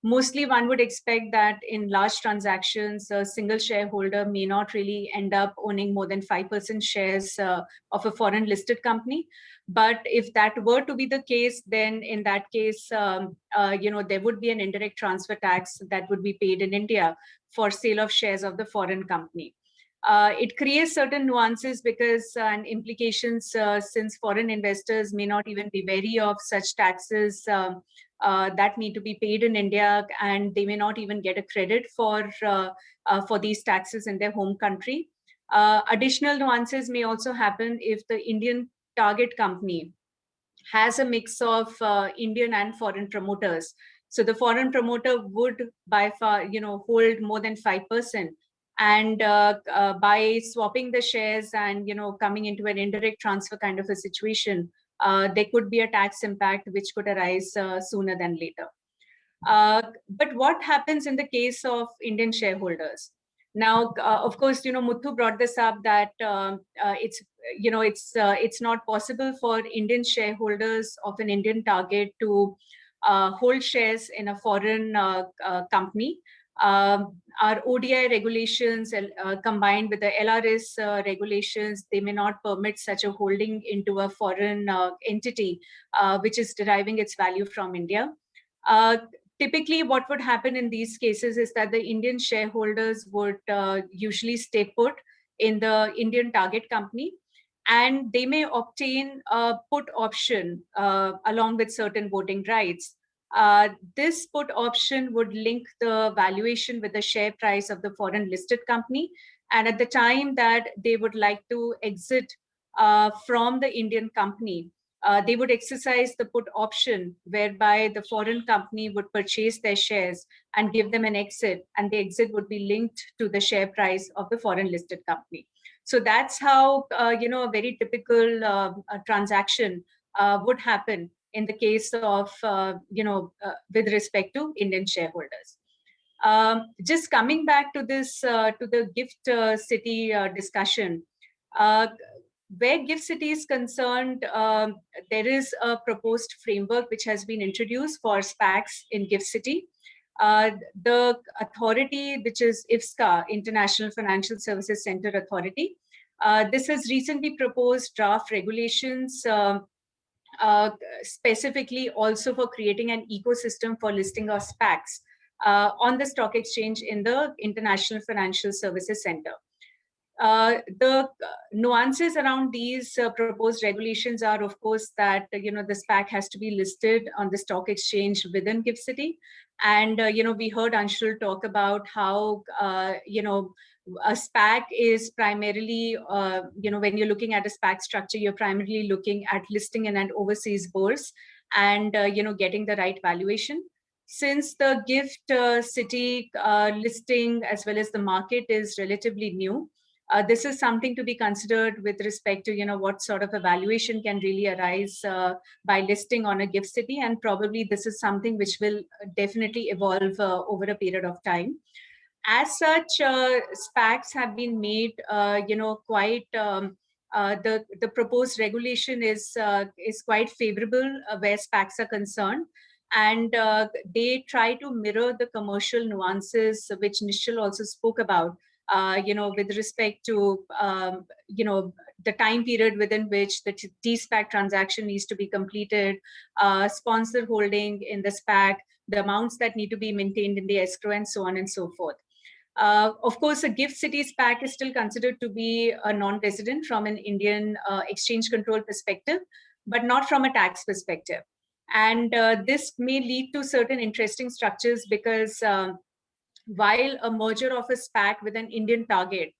Mostly one would expect that in large transactions, a single shareholder may not really end up owning more than 5% shares of a foreign listed company. But if that were to be the case, then in that case, there would be an indirect transfer tax that would be paid in India for sale of shares of the foreign company. It creates certain nuances because and implications since foreign investors may not even be wary of such taxes that need to be paid in India, and they may not even get a credit for these taxes in their home country. Additional nuances may also happen if the Indian target company has a mix of Indian and foreign promoters. So the foreign promoter would by far, hold more than 5%. And by swapping the shares and, coming into an indirect transfer kind of a situation, there could be a tax impact which could arise sooner than later. But what happens in the case of Indian shareholders? Now, of course, Muthu brought this up that it's not possible for Indian shareholders of an Indian target to hold shares in a foreign company. Our ODI regulations combined with the LRS regulations, they may not permit such a holding into a foreign entity, which is deriving its value from India. Typically, what would happen in these cases is that the Indian shareholders would usually stay put in the Indian target company, and they may obtain a put option along with certain voting rights. This put option would link the valuation with the share price of the foreign listed company. And at the time that they would like to exit from the Indian company, they would exercise the put option, whereby the foreign company would purchase their shares and give them an exit, and the exit would be linked to the share price of the foreign listed company. So that's how a very typical transaction would happen in the case of with respect to Indian shareholders. Just coming back to this to the gift city discussion. Where GIFT City is concerned, there is a proposed framework which has been introduced for Spaks in GIFT City. The authority, which is IVCA, International Financial Services Center Authority, this has recently proposed draft regulations specifically also for creating an ecosystem for listing of Spaks on the stock exchange in the International Financial Services Center. The nuances around these proposed regulations are, of course, that the Spac has to be listed on the stock exchange within GIFT City, and we heard Anshul talk about how a Spac is primarily when you're looking at a Spac structure, you're primarily looking at listing in an overseas bourse and getting the right valuation. Since the GIFT City listing as well as the market is relatively new, this is something to be considered with respect to what sort of a valuation can really arise by listing on a GIFT City, and probably this is something which will definitely evolve over a period of time. As such, Spaks have been made quite the proposed regulation is quite favorable where Spaks are concerned, and they try to mirror the commercial nuances which Nishal also spoke about. With respect to, the time period within which the Dspac transaction needs to be completed, sponsor holding in the Spac, the amounts that need to be maintained in the escrow, and so on and so forth. Of course, a GIFT City Spac is still considered to be a non-resident from an Indian exchange control perspective, but not from a tax perspective. And this may lead to certain interesting structures because while a merger of a Spac with an Indian target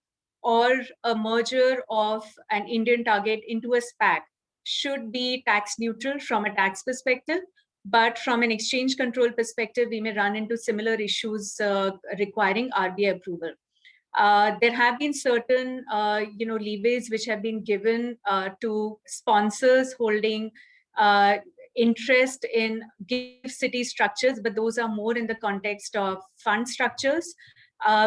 or a merger of an Indian target into a Spac should be tax neutral from a tax perspective, but from an exchange control perspective, we may run into similar issues requiring RBI approval. There have been certain, leeways which have been given to sponsors holding interest in GIFT City structures, but those are more in the context of fund structures.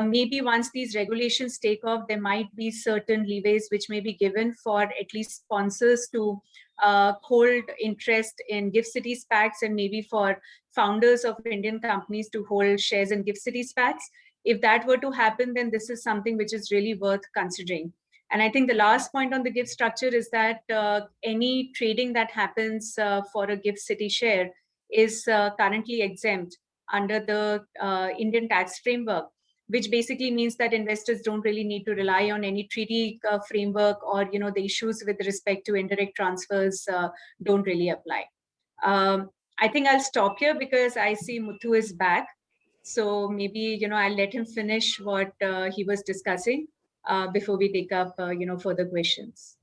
Maybe once these regulations take off, there might be certain leeways which may be given for at least sponsors to hold interest in GIFT City Spaks, and maybe for founders of Indian companies to hold shares in GIFT City Spaks. If that were to happen, then this is something which is really worth considering. And I think the last point on the GIFT structure is that any trading that happens for a GIFT City share is currently exempt under the Indian tax framework, which basically means that investors don't really need to rely on any treaty framework, or the issues with respect to indirect transfers don't really apply. I think I'll stop here because I see Muthu is back. So maybe, I'll let him finish what he was discussing before we take up, further questions.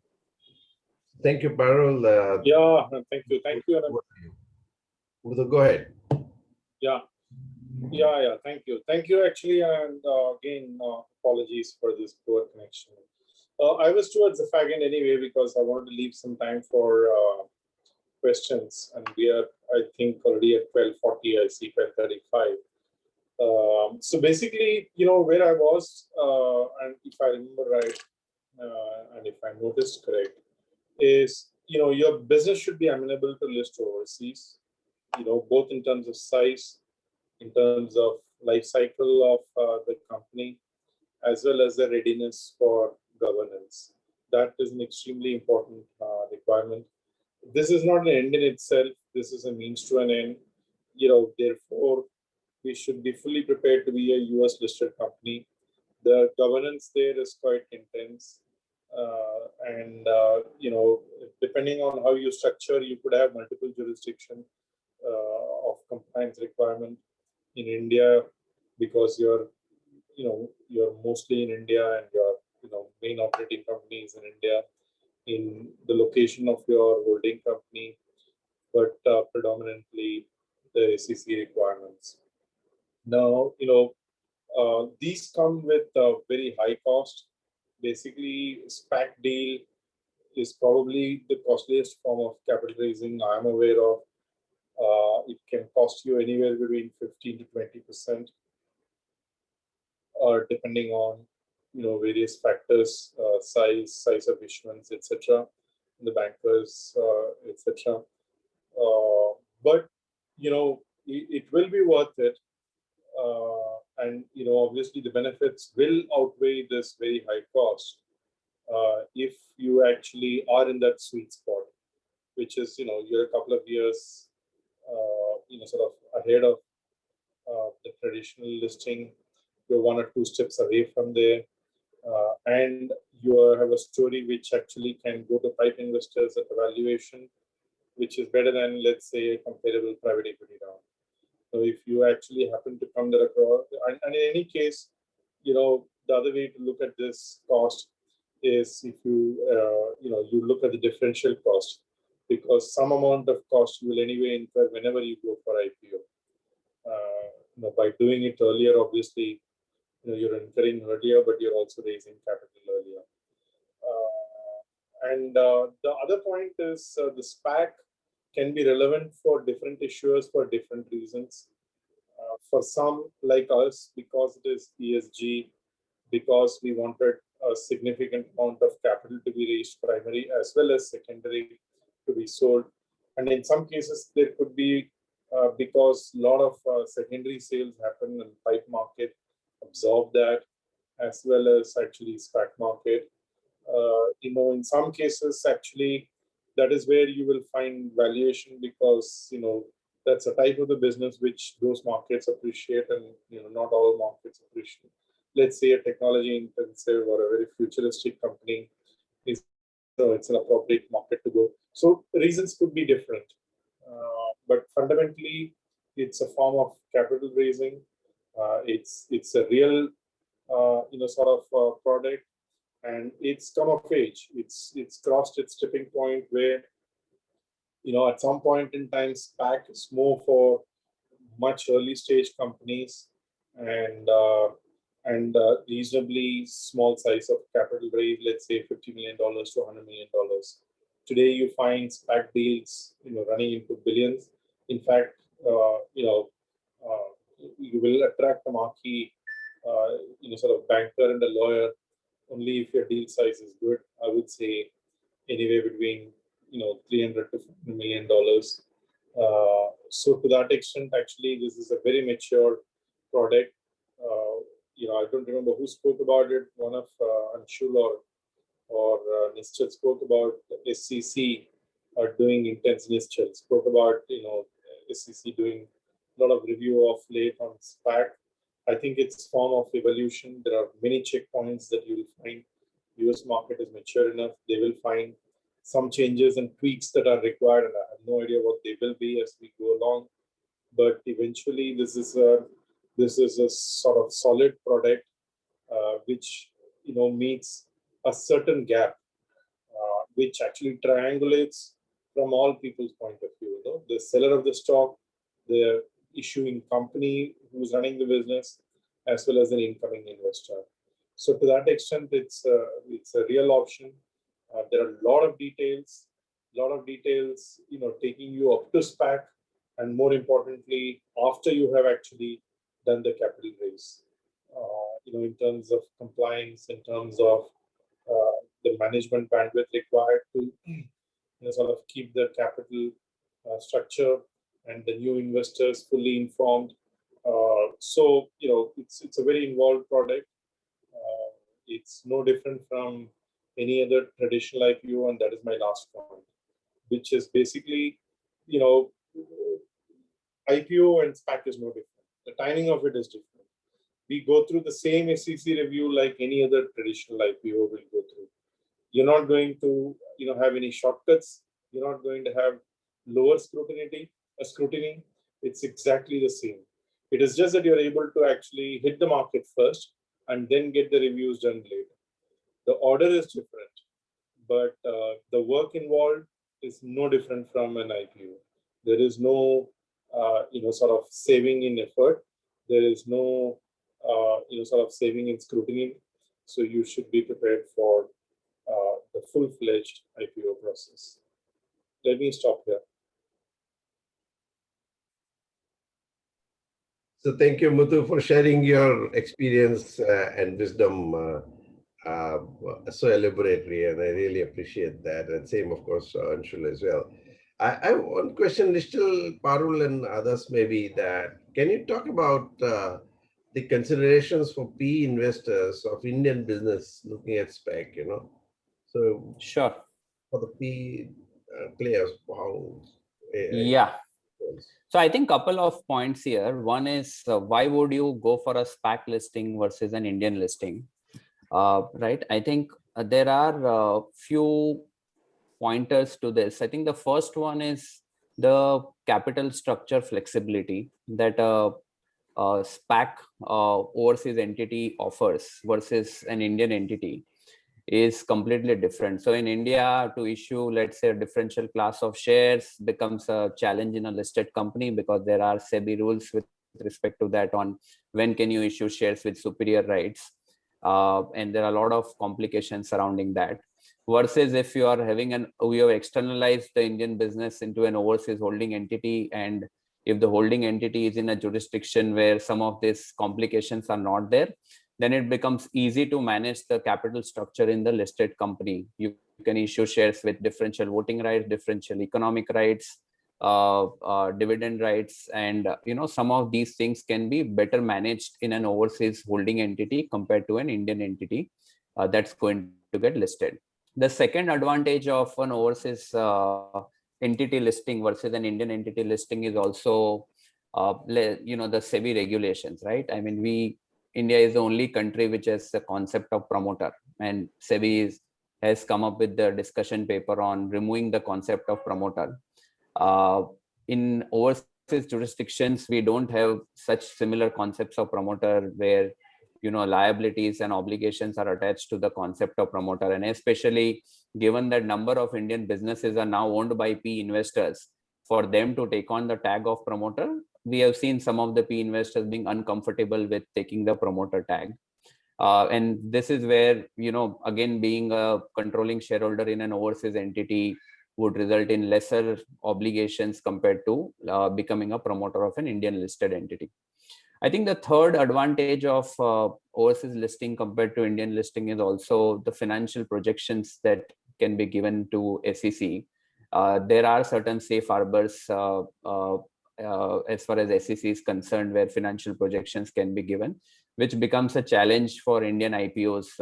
Thank you, Parul. Yeah, thank you. Thank you. Muthu, go ahead. Yeah, thank you. Thank you, actually. And again, apologies for this poor connection. I was towards the fag end anyway, because I wanted to leave some time for questions. And we are, I think, already at 12:40, I see 12:35. So basically, where I was, and if I remember right, and if I noticed correct, is, your business should be amenable to list overseas, both in terms of size, in terms of life cycle of the company, as well as the readiness for governance. That is an extremely important requirement. This is not an end in itself. This is a means to an end. Therefore, we should be fully prepared to be a US listed company. The governance there is quite intense. Depending on how you structure, you could have multiple jurisdictions of compliance requirement in India, because you're mostly in India, and your main operating company is in India, in the location of your holding company, but predominantly the SEC requirements. Now, these come with a very high cost. Basically, Spac deal is probably the costliest form of capital raising I'm aware of. It can cost you anywhere between 15 to 20%, depending on various factors, size of issuance, etc. The bankers, etc. But it will be worth it. And obviously the benefits will outweigh this very high cost if you actually are in that sweet spot, which is you're a couple of years sort of ahead of the traditional listing. You're one or two steps away from there, and you have a story which actually can go to private investors at a valuation which is better than, let's say, a comparable private equity round. So if you actually happen to come there across, and in any case, the other way to look at this cost is if you you look at the differential cost, because some amount of cost you will anyway incur whenever you go for IPO. By doing it earlier, obviously, you're incurring earlier, but you're also raising capital earlier. The other point is the Spac can be relevant for different issuers for different reasons. For some like us, because it is ESG, because we wanted a significant amount of capital to be raised, primary as well as secondary, to be sold. And in some cases, there could be, because a lot of secondary sales happen in pipe market, absorb that, as well as actually Spac market. In some cases, actually, that is where you will find valuation, because that's a type of the business which those markets appreciate, and not all markets appreciate. Let's say a technology intensive or a very futuristic company is, it's an appropriate market to go. So reasons could be different, but fundamentally, it's a form of capital raising. It's a real sort of product, and it's come of age. It's crossed its tipping point where at some point in time, Spac is more for much early stage companies, and and reasonably small size of capital raise, let's say $50 million to $100 million. Today, you find Spac deals, running into billions. In fact, you will attract a marquee, sort of banker and a lawyer only if your deal size is good. I would say anywhere between 300 to $400 million. So to that extent, actually, this is a very mature product. I don't remember who spoke about it. One of Anshul or Nischal spoke about SCC doing intense. Nischal spoke about SCC doing a lot of review of late on Spat. I think it's form of evolution. There are many checkpoints that you will find. US market is mature enough. They will find some changes and tweaks that are required, and I have no idea what they will be as we go along. But eventually, this is a sort of solid product which meets a certain gap, which actually triangulates from all people's point of view. The seller of the stock, the issuing company who's running the business, as well as an incoming investor. So to that extent, it's a real option. There are a lot of details, taking you up to Spac, and more importantly, after you have actually done the capital raise. In terms of compliance, in terms of the management bandwidth required to sort of keep the capital structure and the new investors fully informed. So it's a very involved product. It's no different from any other traditional IPO, and that is my last point, which is basically, IPO and Spac is no different. The timing of it is different. We go through the same SEC review like any other traditional IPO will go through. You're not going to, have any shortcuts. You're not going to have lower scrutiny. It's exactly the same. It is just that you're able to actually hit the market first and then get the reviews done later. The order is different, but the work involved is no different from an IPO. There is no, sort of saving in effort. There is no, sort of saving in scrutiny. So you should be prepared for the full-fledged IPO process. Let me stop here. So thank you, Muthu, for sharing your experience and wisdom so elaborately, and I really appreciate that. And same, of course, Anshul as well. I have one question, Nishchal, Parul, and others maybe, that can you talk about the considerations for PE investors of Indian business looking at Spec, So Sure. for the PE players, how? Yeah. So I think couple of points here. One is why would you go for a SPAC listing versus an Indian listing? Right. I think there are few pointers to this. I think the first one is the capital structure flexibility that a SPAC overseas entity offers versus an Indian entity is completely different. So in India, to issue, let's say, a differential class of shares becomes a challenge in a listed company because there are SEBI rules with respect to that on when can you issue shares with superior rights. And there are a lot of complications surrounding that. Versus if you are we have externalized the Indian business into an overseas holding entity, and if the holding entity is in a jurisdiction where some of these complications are not there, then it becomes easy to manage the capital structure in the listed company. You can issue shares with differential voting rights, differential economic rights, dividend rights, and some of these things can be better managed in an overseas holding entity compared to an Indian entity that's going to get listed. The second advantage of an overseas entity listing versus an Indian entity listing is also the SEBI regulations, right? I mean, India is the only country which has the concept of promoter, and SEBI has come up with the discussion paper on removing the concept of promoter. In overseas jurisdictions, we don't have such similar concepts of promoter where liabilities and obligations are attached to the concept of promoter, and especially given that number of Indian businesses are now owned by PE investors, for them to take on the tag of promoter, we have seen some of the PE investors being uncomfortable with taking the promoter tag. And this is where, again, being a controlling shareholder in an overseas entity would result in lesser obligations compared to becoming a promoter of an Indian listed entity. I think the third advantage of overseas listing compared to Indian listing is also the financial projections that can be given to SEC. There are certain safe harbors as far as SEC is concerned, where financial projections can be given, which becomes a challenge for Indian IPOs.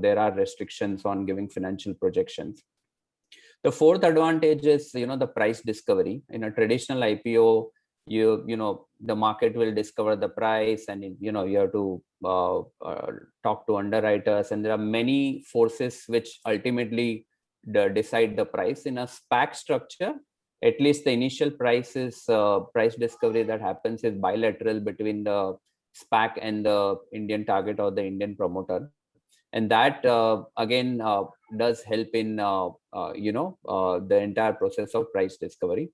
There are restrictions on giving financial projections. The fourth advantage is, the price discovery. In a traditional IPO, the market will discover the price, and you have to talk to underwriters, and there are many forces which ultimately decide the price. In a Spac structure, at least the initial price discovery that happens is bilateral between the Spac and the Indian target or the Indian promoter, and that again does help in the entire process of price discovery.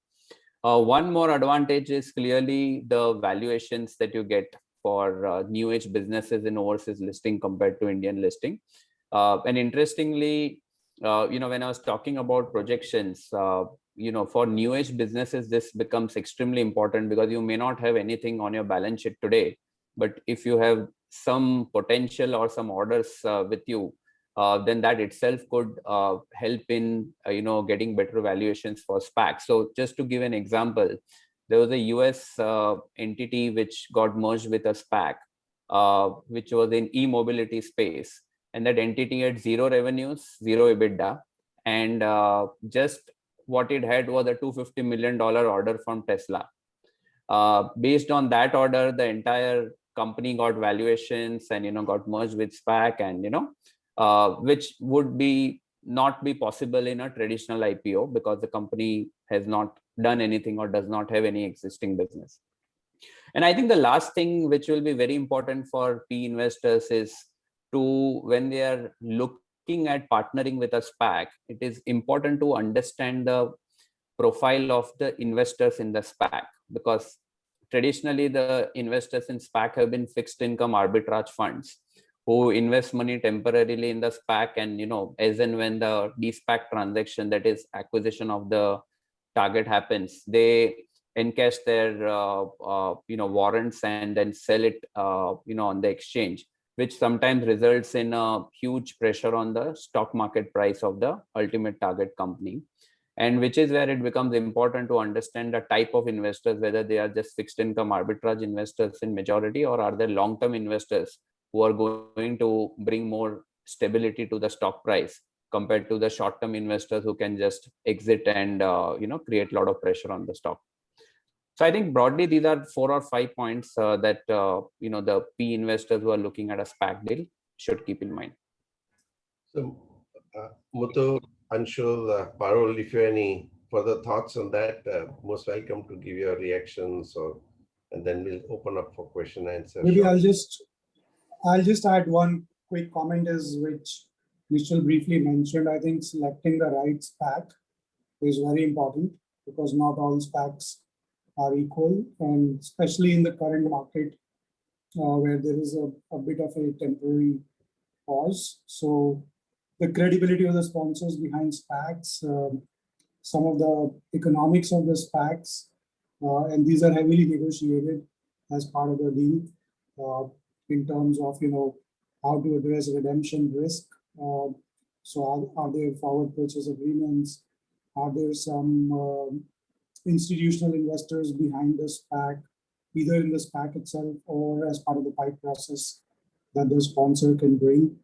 One more advantage is clearly the valuations that you get for new age businesses in overseas listing compared to Indian listing. And interestingly, when I was talking about projections, for new age businesses, this becomes extremely important, because you may not have anything on your balance sheet today, but if you have some potential or some orders with you, then that itself could help in getting better valuations for Spac. So just to give an example, there was a US entity which got merged with a Spac, which was in e-mobility space, and that entity had zero revenues, zero EBITDA, and just what it had was a $250 million order from Tesla. Based on that order, the entire company got valuations and got merged with Spac, and which would not be possible in a traditional IPO, because the company has not done anything or does not have any existing business. And I think the last thing which will be very important for PE investors is when they are looking at partnering with a Spac, it is important to understand the profile of the investors in the Spac, because traditionally the investors in Spac have been fixed income arbitrage funds who invest money temporarily in the Spac, and as and when the Dspac transaction, that is acquisition of the target, happens, they encash their warrants and then sell it on the exchange, which sometimes results in a huge pressure on the stock market price of the ultimate target company. And which is where it becomes important to understand the type of investors, whether they are just fixed income arbitrage investors in majority, or are they long-term investors who are going to bring more stability to the stock price compared to the short-term investors who can just exit and create a lot of pressure on the stock. So I think broadly these are 4 or 5 points that the PE investors who are looking at a Spac deal should keep in mind. So Muthu, Anshul, Parul, if you have any further thoughts on that, most welcome to give your reactions, and then we'll open up for question and answer. Maybe I'll just add one quick comment, which Nishal briefly mentioned. I think selecting the right Spac is very important, because not all Spacs are equal, and especially in the current market where there is a bit of a temporary pause. So the credibility of the sponsors behind Spacs, some of the economics of the Spacs, and these are heavily negotiated as part of the deal in terms of how to address redemption risk. So are there forward purchase agreements? Are there some institutional investors behind the Spac, either in the Spac itself or as part of the PIPE process that the sponsor can bring?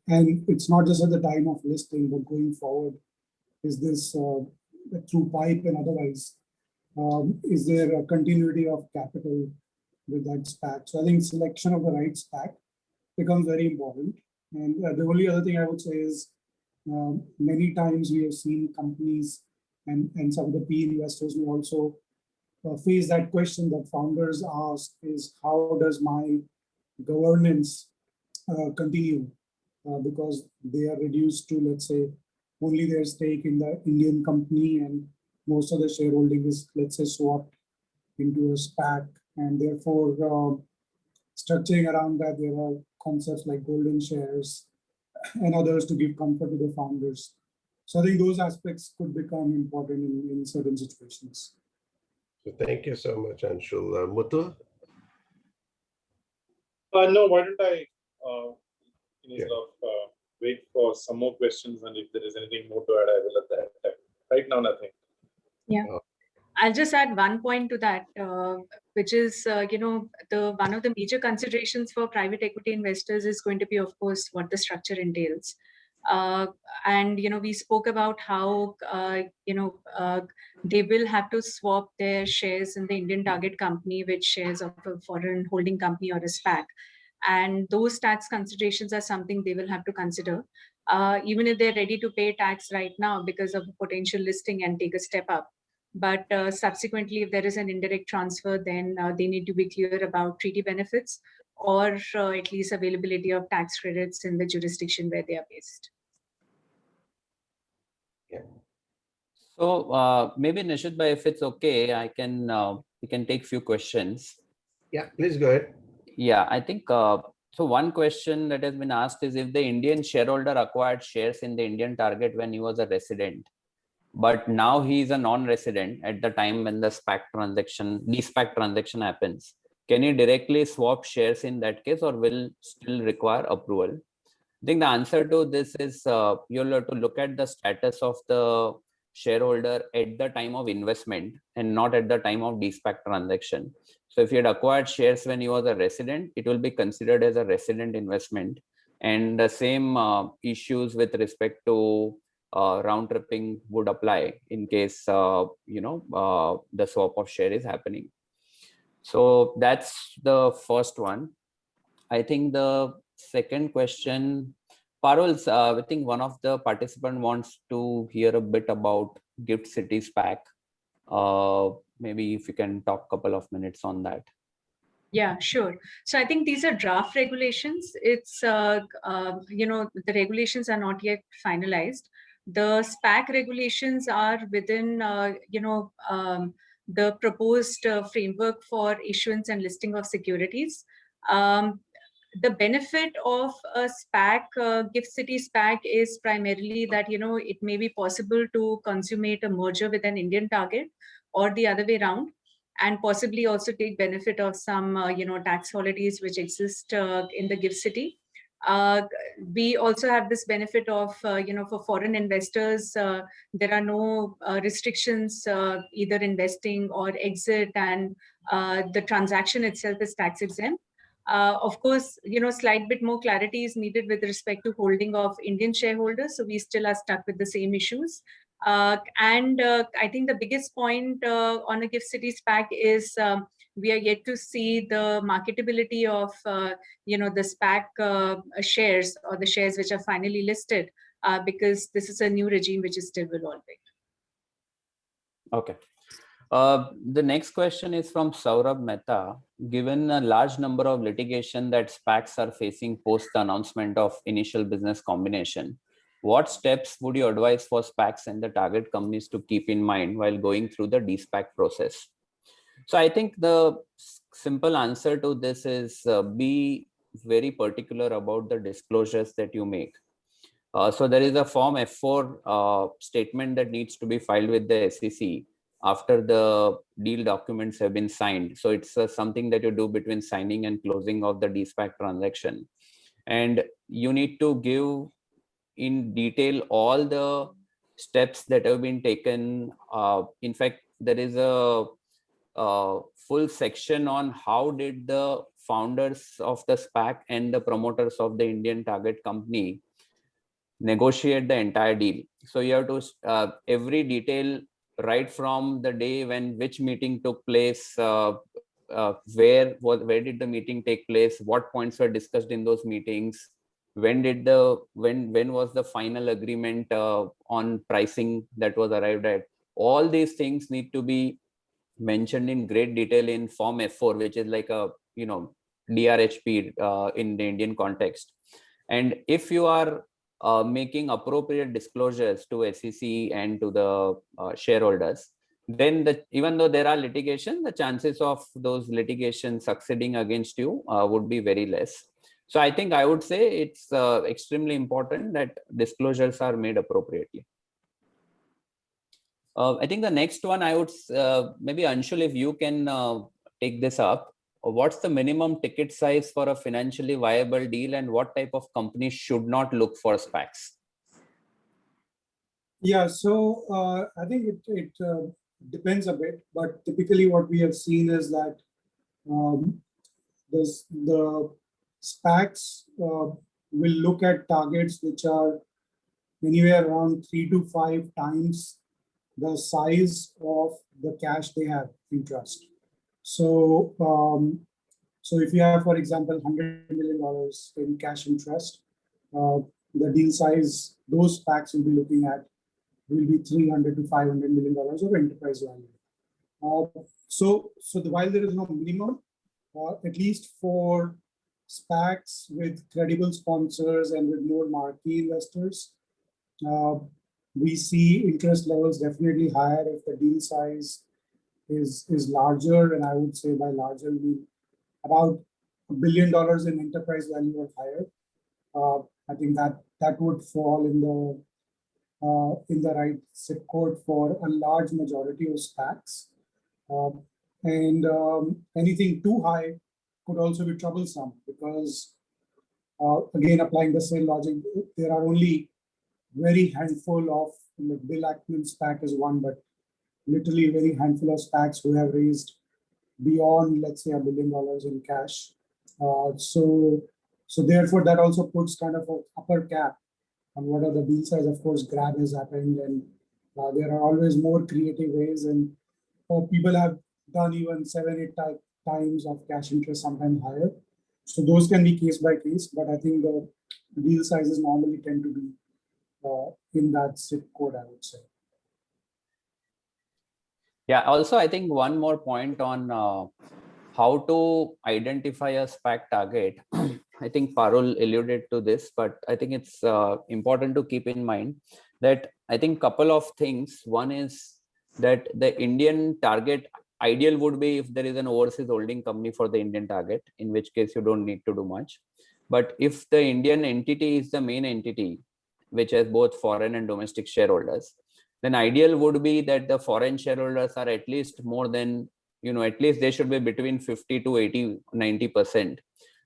And it's not just at the time of listing, but going forward, is this through PIPE and otherwise, is there a continuity of capital with that Spac? So I think selection of the right Spac becomes very important. And the only other thing I would say is many times we have seen companies and some of the PE investors who also face that question that founders ask is, how does my governance continue? Because they are reduced to, let's say, only their stake in the Indian company, and most of the shareholding is, let's say, swapped into a Spac, and therefore structuring around that, there are concepts like golden shares and others to give comfort to the founders. So I think those aspects could become important in certain situations. So thank you so much, Anshul. Muthu? No, why don't I instead Yeah. of wait for some more questions, and if there is anything more to add, I will at that time. Right now, nothing. Yeah. I'll just add one point to that, which is, one of the major considerations for private equity investors is going to be, of course, what the structure entails. And, we spoke about how, they will have to swap their shares in the Indian target company with shares of a foreign holding company or a Spac. And those tax considerations are something they will have to consider, even if they're ready to pay tax right now because of a potential listing and take a step up. But subsequently, if there is an indirect transfer, then they need to be clear about treaty benefits or at least availability of tax credits in the jurisdiction where they are based. So maybe Nishit bhai, if it's okay, we can take few questions. Yeah, please go ahead. Yeah, I think so. One question that has been asked is if the Indian shareholder acquired shares in the Indian target when he was a resident, but now he is a non-resident at the time when the Dspac transaction happens, can he directly swap shares in that case, or will still require approval? I think the answer to this is you'll have to look at the status of the shareholder at the time of investment and not at the time of Dspac transaction. So if he had acquired shares when he was a resident, it will be considered as a resident investment. And the same issues with respect to round tripping would apply in case the swap of share is happening. So that's the first one. I think the second question, Parul, I think one of the participants wants to hear a bit about Gift City Spac. Maybe if you can talk a couple of minutes on that. Yeah, sure. So I think these are draft regulations. It's, the regulations are not yet finalized. The SPAC regulations are within, the proposed framework for issuance and listing of securities. The benefit of a SPAC, Gift City SPAC, is primarily that, it may be possible to consummate a merger with an Indian target or the other way around, and possibly also take benefit of some, tax holidays which exist in the Gift City. We also have this benefit of, for foreign investors, there are no restrictions, either investing or exit, and the transaction itself is tax exempt. Of course, slight bit more clarity is needed with respect to holding of Indian shareholders. So we still are stuck with the same issues. And I think the biggest point on a Gift City SPAC is we are yet to see the marketability of, the SPAC shares or the shares which are finally listed, because this is a new regime which is still evolving. Okay. The next question is from Saurabh Mehta. Given a large number of litigation that SPACs are facing post the announcement of initial business combination, what steps would you advise for SPACs and the target companies to keep in mind while going through the Dspac process? So I think the simple answer to this is be very particular about the disclosures that you make. So there is a Form F4 statement that needs to be filed with the SEC after the deal documents have been signed. So it's something that you do between signing and closing of the Dspac transaction. And you need to give in detail all the steps that have been taken. In fact, there is a full section on how did the founders of the Spac and the promoters of the Indian target company negotiate the entire deal. So you have to every detail right from the day when which meeting took place, where did the meeting take place, what points were discussed in those meetings, when was the final agreement on pricing that was arrived at. All these things need to be mentioned in great detail in Form F4, which is like a DRHP in the Indian context. And if you are making appropriate disclosures to SEC and to the shareholders, then even though there are litigation, the chances of those litigations succeeding against you would be very less. So I think I would say it's extremely important that disclosures are made appropriately. I think the next one I would maybe Anshul, if you can take this up. What's the minimum ticket size for a financially viable deal, and what type of companies should not look for Spaks? Yeah, so I think it depends a bit, but typically what we have seen is that the SPACs will look at targets which are anywhere around 3 to 5 times the size of the cash they have in trust. So, so if you have, for example, $100 million in cash in trust, the deal size those SPACs will be looking at will be $300 to $500 million of enterprise value. While there is no minimum, at least for SPACs with credible sponsors and with more marquee investors, we see interest levels definitely higher if the deal size is larger, and I would say by larger, we mean about $1 billion in enterprise value or higher. I think that would fall in the right zip code for a large majority of SPACs. Anything too high could also be troublesome because, again, applying the same logic, there are only very handful of, Bill Ackman's SPAC is one, but literally very handful of SPACs who have raised beyond, let's say, $1 billion in cash. So therefore, that also puts kind of an upper cap on what are the deal size. Of course, grab has happened, and there are always more creative ways, and people have done even 7-8 times of cash interest, sometimes higher. So those can be case by case, but I think the deal sizes normally tend to be in that zip code, I would say. Yeah, also I think one more point on how to identify a SPAC target. I think Parul alluded to this, but I think it's important to keep in mind that I think couple of things. One is that the Indian target ideal would be if there is an overseas holding company for the Indian target, in which case you don't need to do much. But if the Indian entity is the main entity, which has both foreign and domestic shareholders, then ideal would be that the foreign shareholders are at least more than, at least they should be between 50 to 80, 90%.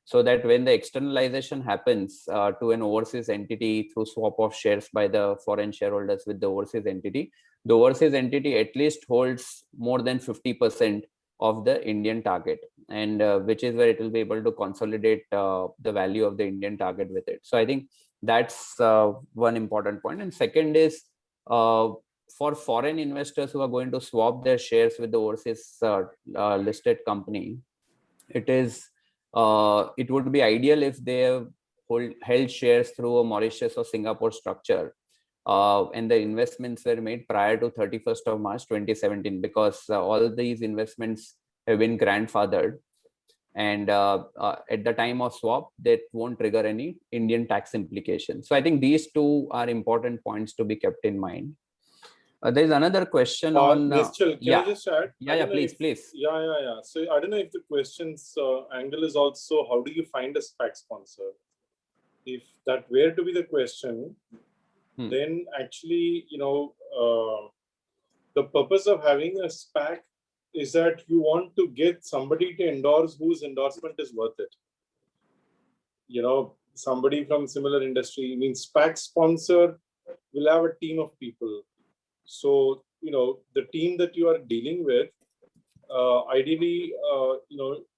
So that when the externalization happens to an overseas entity through swap of shares by the foreign shareholders with the overseas entity, the overseas entity at least holds more than 50% of the Indian target, and which is where it will be able to consolidate the value of the Indian target with it. So I think that's one important point. And second is for foreign investors who are going to swap their shares with the overseas listed company, it would be ideal if they have held shares through a Mauritius or Singapore structure, and the investments were made prior to 31st of March 2017, because all these investments have been grandfathered, and at the time of swap, that won't trigger any Indian tax implications. So I think these two are important points to be kept in mind. There's another question on. Nischal, can I just add? Yeah, please. Yeah. So I don't know if the question's angle is also how do you find a SPAC sponsor? If that were to be the question, then actually, the purpose of having a SPAC is that you want to get somebody to endorse whose endorsement is worth it. Somebody from similar industry. I mean, SPAC sponsor will have a team of people. So, the team that you are dealing with, ideally,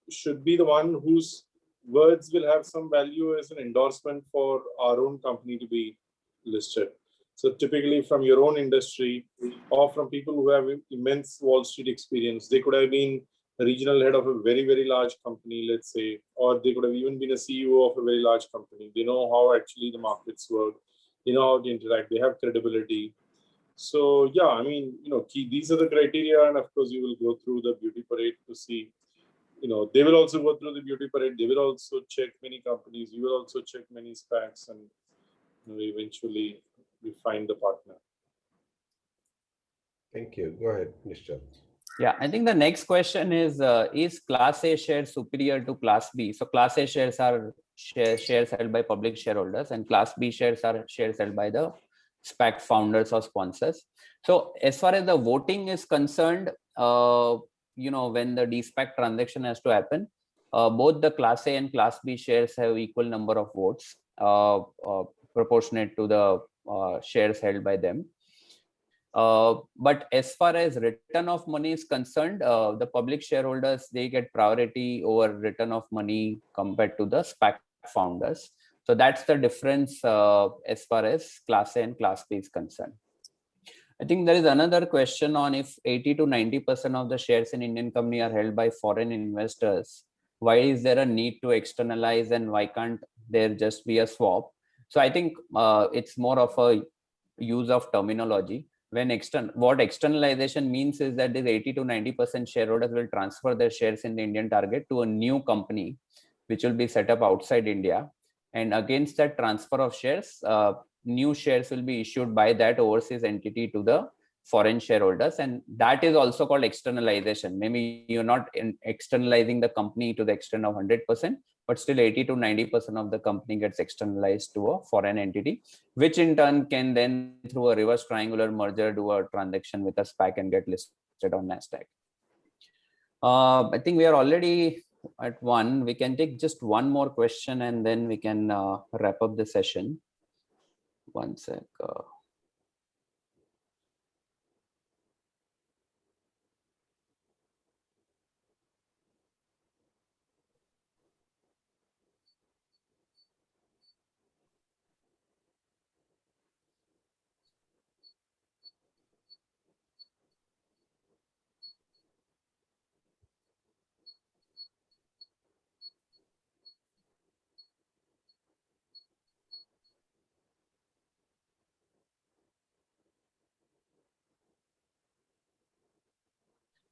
should be the one whose words will have some value as an endorsement for our own company to be listed. So typically from your own industry or from people who have immense Wall Street experience, they could have been a regional head of a very, very large company, let's say, or they could have even been a CEO of a very large company. They know how actually the markets work. They know how to interact. They have credibility. So yeah, I mean, these are the criteria, and of course you will go through the beauty parade to see, they will also go through the beauty parade. They will also check many companies. You will also check many SPACs, and eventually we find the partner. Thank you. Go ahead, Mr. Yeah, I think the next question is Class A shares superior to Class B? So Class A shares are shares held by public shareholders, and Class B shares are shares held by the SPAC founders or sponsors. So as far as the voting is concerned, when the Dspac transaction has to happen, both the Class A and Class B shares have equal number of votes, proportionate to the shares held by them. But as far as return of money is concerned, the public shareholders, they get priority over return of money compared to the SPAC founders. So that's the difference as far as Class A and Class B is concerned. I think there is another question on if 80 to 90% of the shares in Indian company are held by foreign investors, why is there a need to externalize and why can't there just be a swap? So I think it's more of a use of terminology. What externalization means is that these 80 to 90% shareholders will transfer their shares in the Indian target to a new company, which will be set up outside India. And against that transfer of shares, new shares will be issued by that overseas entity to the foreign shareholders. And that is also called externalization. Maybe you're not externalizing the company to the extent of 100%, but still 80 to 90% of the company gets externalized to a foreign entity, which in turn can then, through a reverse triangular merger, do a transaction with a SPAC and get listed on NASDAQ. I think we are already at 1. We can take just one more question and then we can wrap up the session. One sec.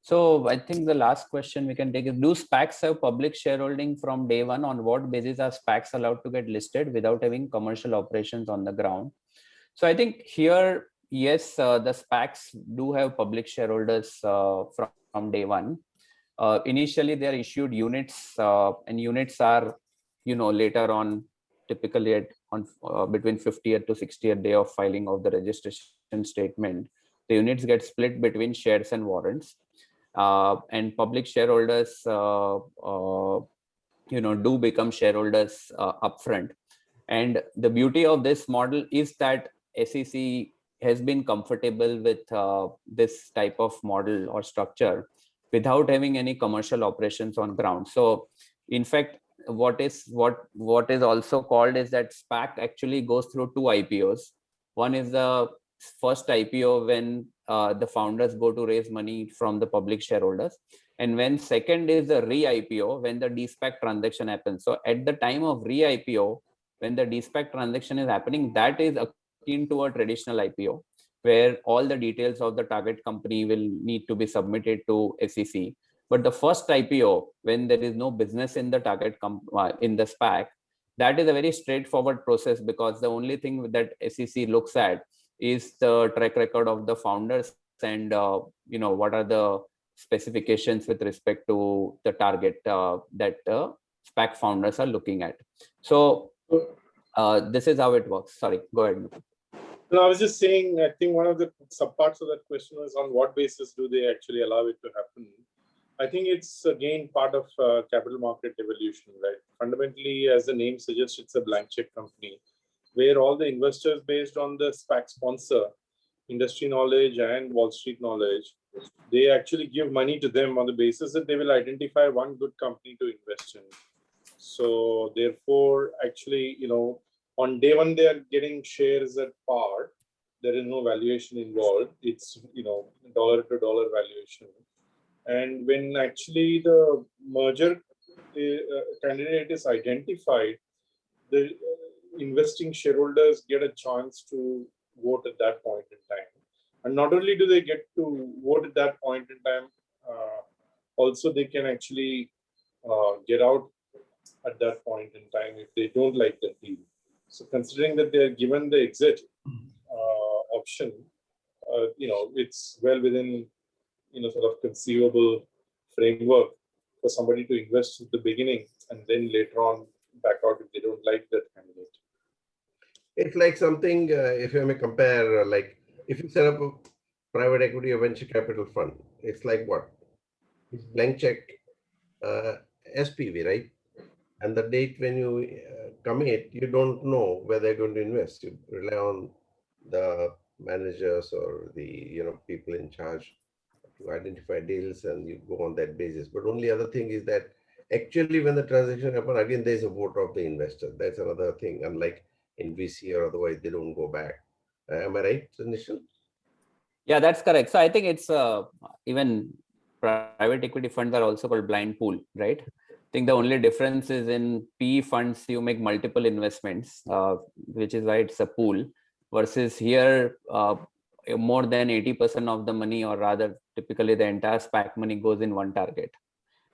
So I think the last question we can take is, do SPACs have public shareholding from day one? On what basis are SPACs allowed to get listed without having commercial operations on the ground? So I think here, yes, the SPACs do have public shareholders from day one. Initially, they are issued units, and units are, later on, typically between 50th to 60th day of filing of the registration statement, the units get split between shares and warrants. And public shareholders, do become shareholders upfront. And the beauty of this model is that SEC has been comfortable with this type of model or structure without having any commercial operations on ground. So, in fact, what is also called is that Spac actually goes through 2 IPOs. One is the first IPO when the founders go to raise money from the public shareholders, and when second is the re-IPO when the Dspac transaction happens. So at the time of re-IPO, when the Dspac transaction is happening, that is akin to a traditional IPO, where all the details of the target company will need to be submitted to SEC. But the first IPO, when there is no business in the target in the Spac, that is a very straightforward process, because the only thing that SEC looks at is the track record of the founders and what are the specifications with respect to the target that Spac founders are looking at. So this is how it works. Sorry, go ahead. No, I was just saying, I think one of the subparts of that question was on what basis do they actually allow it to happen? I think it's again part of capital market evolution, right? Fundamentally, as the name suggests, it's a blank check company where all the investors, based on the SPAC sponsor, industry knowledge and Wall Street knowledge, they actually give money to them on the basis that they will identify one good company to invest in. So therefore, actually, on day one, they are getting shares at par. There is no valuation involved. It's, dollar to dollar valuation. And when actually the merger candidate is identified, the investing shareholders get a chance to vote at that point in time. And not only do they get to vote at that point in time, also they can actually get out at that point in time if they don't like the deal. So considering that they are given the exit option, it's well within sort of conceivable framework for somebody to invest at the beginning and then later on back out if they don't like that candidate. It's like something, if you may compare, like if you set up a private equity or venture capital fund, it's like what? It's blank check SPV, right? And the date when you commit, you don't know where they're going to invest. You rely on the managers or the people in charge to identify deals, and you go on that basis. But only other thing is that actually when the transaction happens, again there's a vote of the investor. That's another thing. Unlike in VC or otherwise, they don't go back. Am I right, Nishal? Yeah, that's correct. So I think it's even private equity funds are also called blind pool, right? I think the only difference is in PE funds, you make multiple investments, which is why it's a pool, versus here, more than 80% of the money, or rather typically the entire SPAC money goes in one target.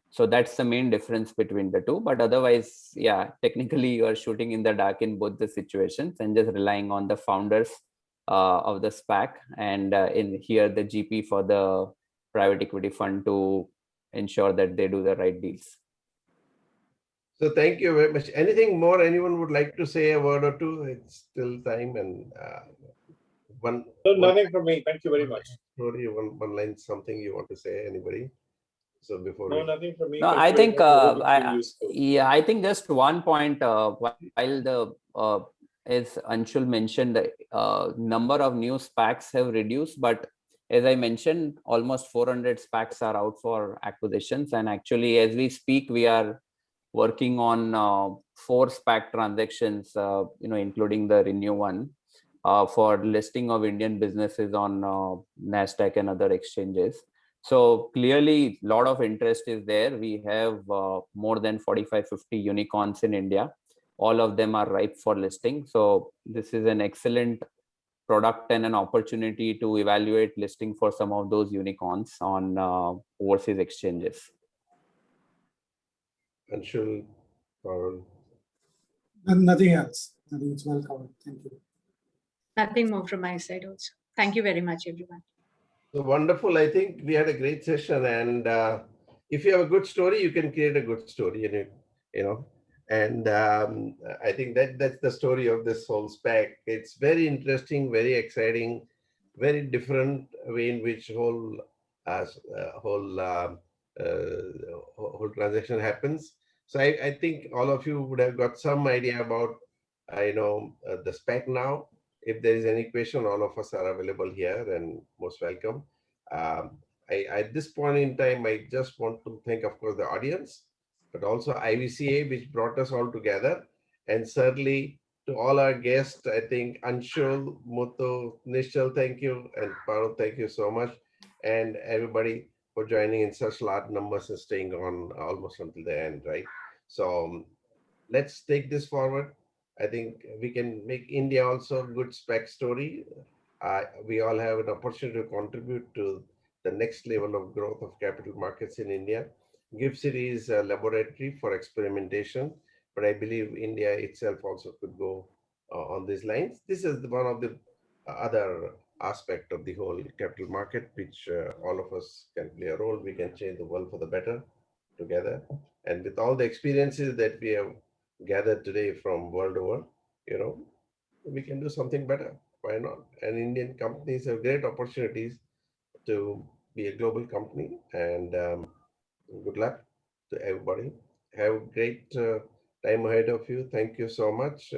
So that's the main difference between the two. But otherwise, yeah, technically you are shooting in the dark in both the situations and just relying on the founders of the SPAC, and in here the GP for the private equity fund to ensure that they do the right deals. So thank you very much. Anything more anyone would like to say, a word or two? It's still time, and No, nothing from me. Thank you very much. Story, one line, something you want to say, anybody? So before No, nothing from me. No, Thank I you very think much. It's been useful. yeah, I think just one point. While the as Anshul mentioned, the number of new SPACs have reduced, but as I mentioned, almost 400 SPACs are out for acquisitions, and actually, as we speak, we are working on 4 SPAC transactions, including the Renew one, for listing of Indian businesses on NASDAQ and other exchanges. So clearly, a lot of interest is there. We have more than 45-50 unicorns in India. All of them are ripe for listing. So this is an excellent product and an opportunity to evaluate listing for some of those unicorns on overseas exchanges. Anshul, Parul. Nothing else. I think it's well covered. Thank you. Nothing more from my side also. Thank you very much, everyone. So wonderful. I think we had a great session, and if you have a good story, you can create a good story, and I think that's the story of this whole SPAC. It's very interesting, very exciting, very different way in which whole transaction happens. So I think all of you would have got some idea about the SPAC now. If there is any question, all of us are available here and most welcome. At this point in time, I just want to thank, of course, the audience, but also IVCA, which brought us all together. And certainly to all our guests, I think Anshul, Muthu, Nishal, thank you. And Parul, thank you so much. And everybody for joining in such large numbers and staying on almost until the end, right? So let's take this forward. I think we can make India also a good SPAC story. We all have an opportunity to contribute to the next level of growth of capital markets in India. GIFT City is a laboratory for experimentation, but I believe India itself also could go on these lines. This is one of the other aspect of the whole capital market, which all of us can play a role. We can change the world for the better together. And with all the experiences that we have gathered today from world over, we can do something better. Why not? And Indian companies have great opportunities to be a global company. And good luck to everybody. Have a great time ahead of you. Thank you so much.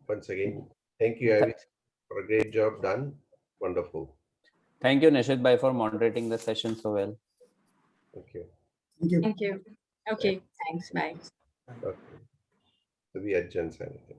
Once again, thank you, Avi, for a great job done. Wonderful. Thank you, Nishit Bhai, for moderating the session so well. Thank you. Thank you. Thank you. Okay, thanks. Bye. Okay. So we adjourn anything.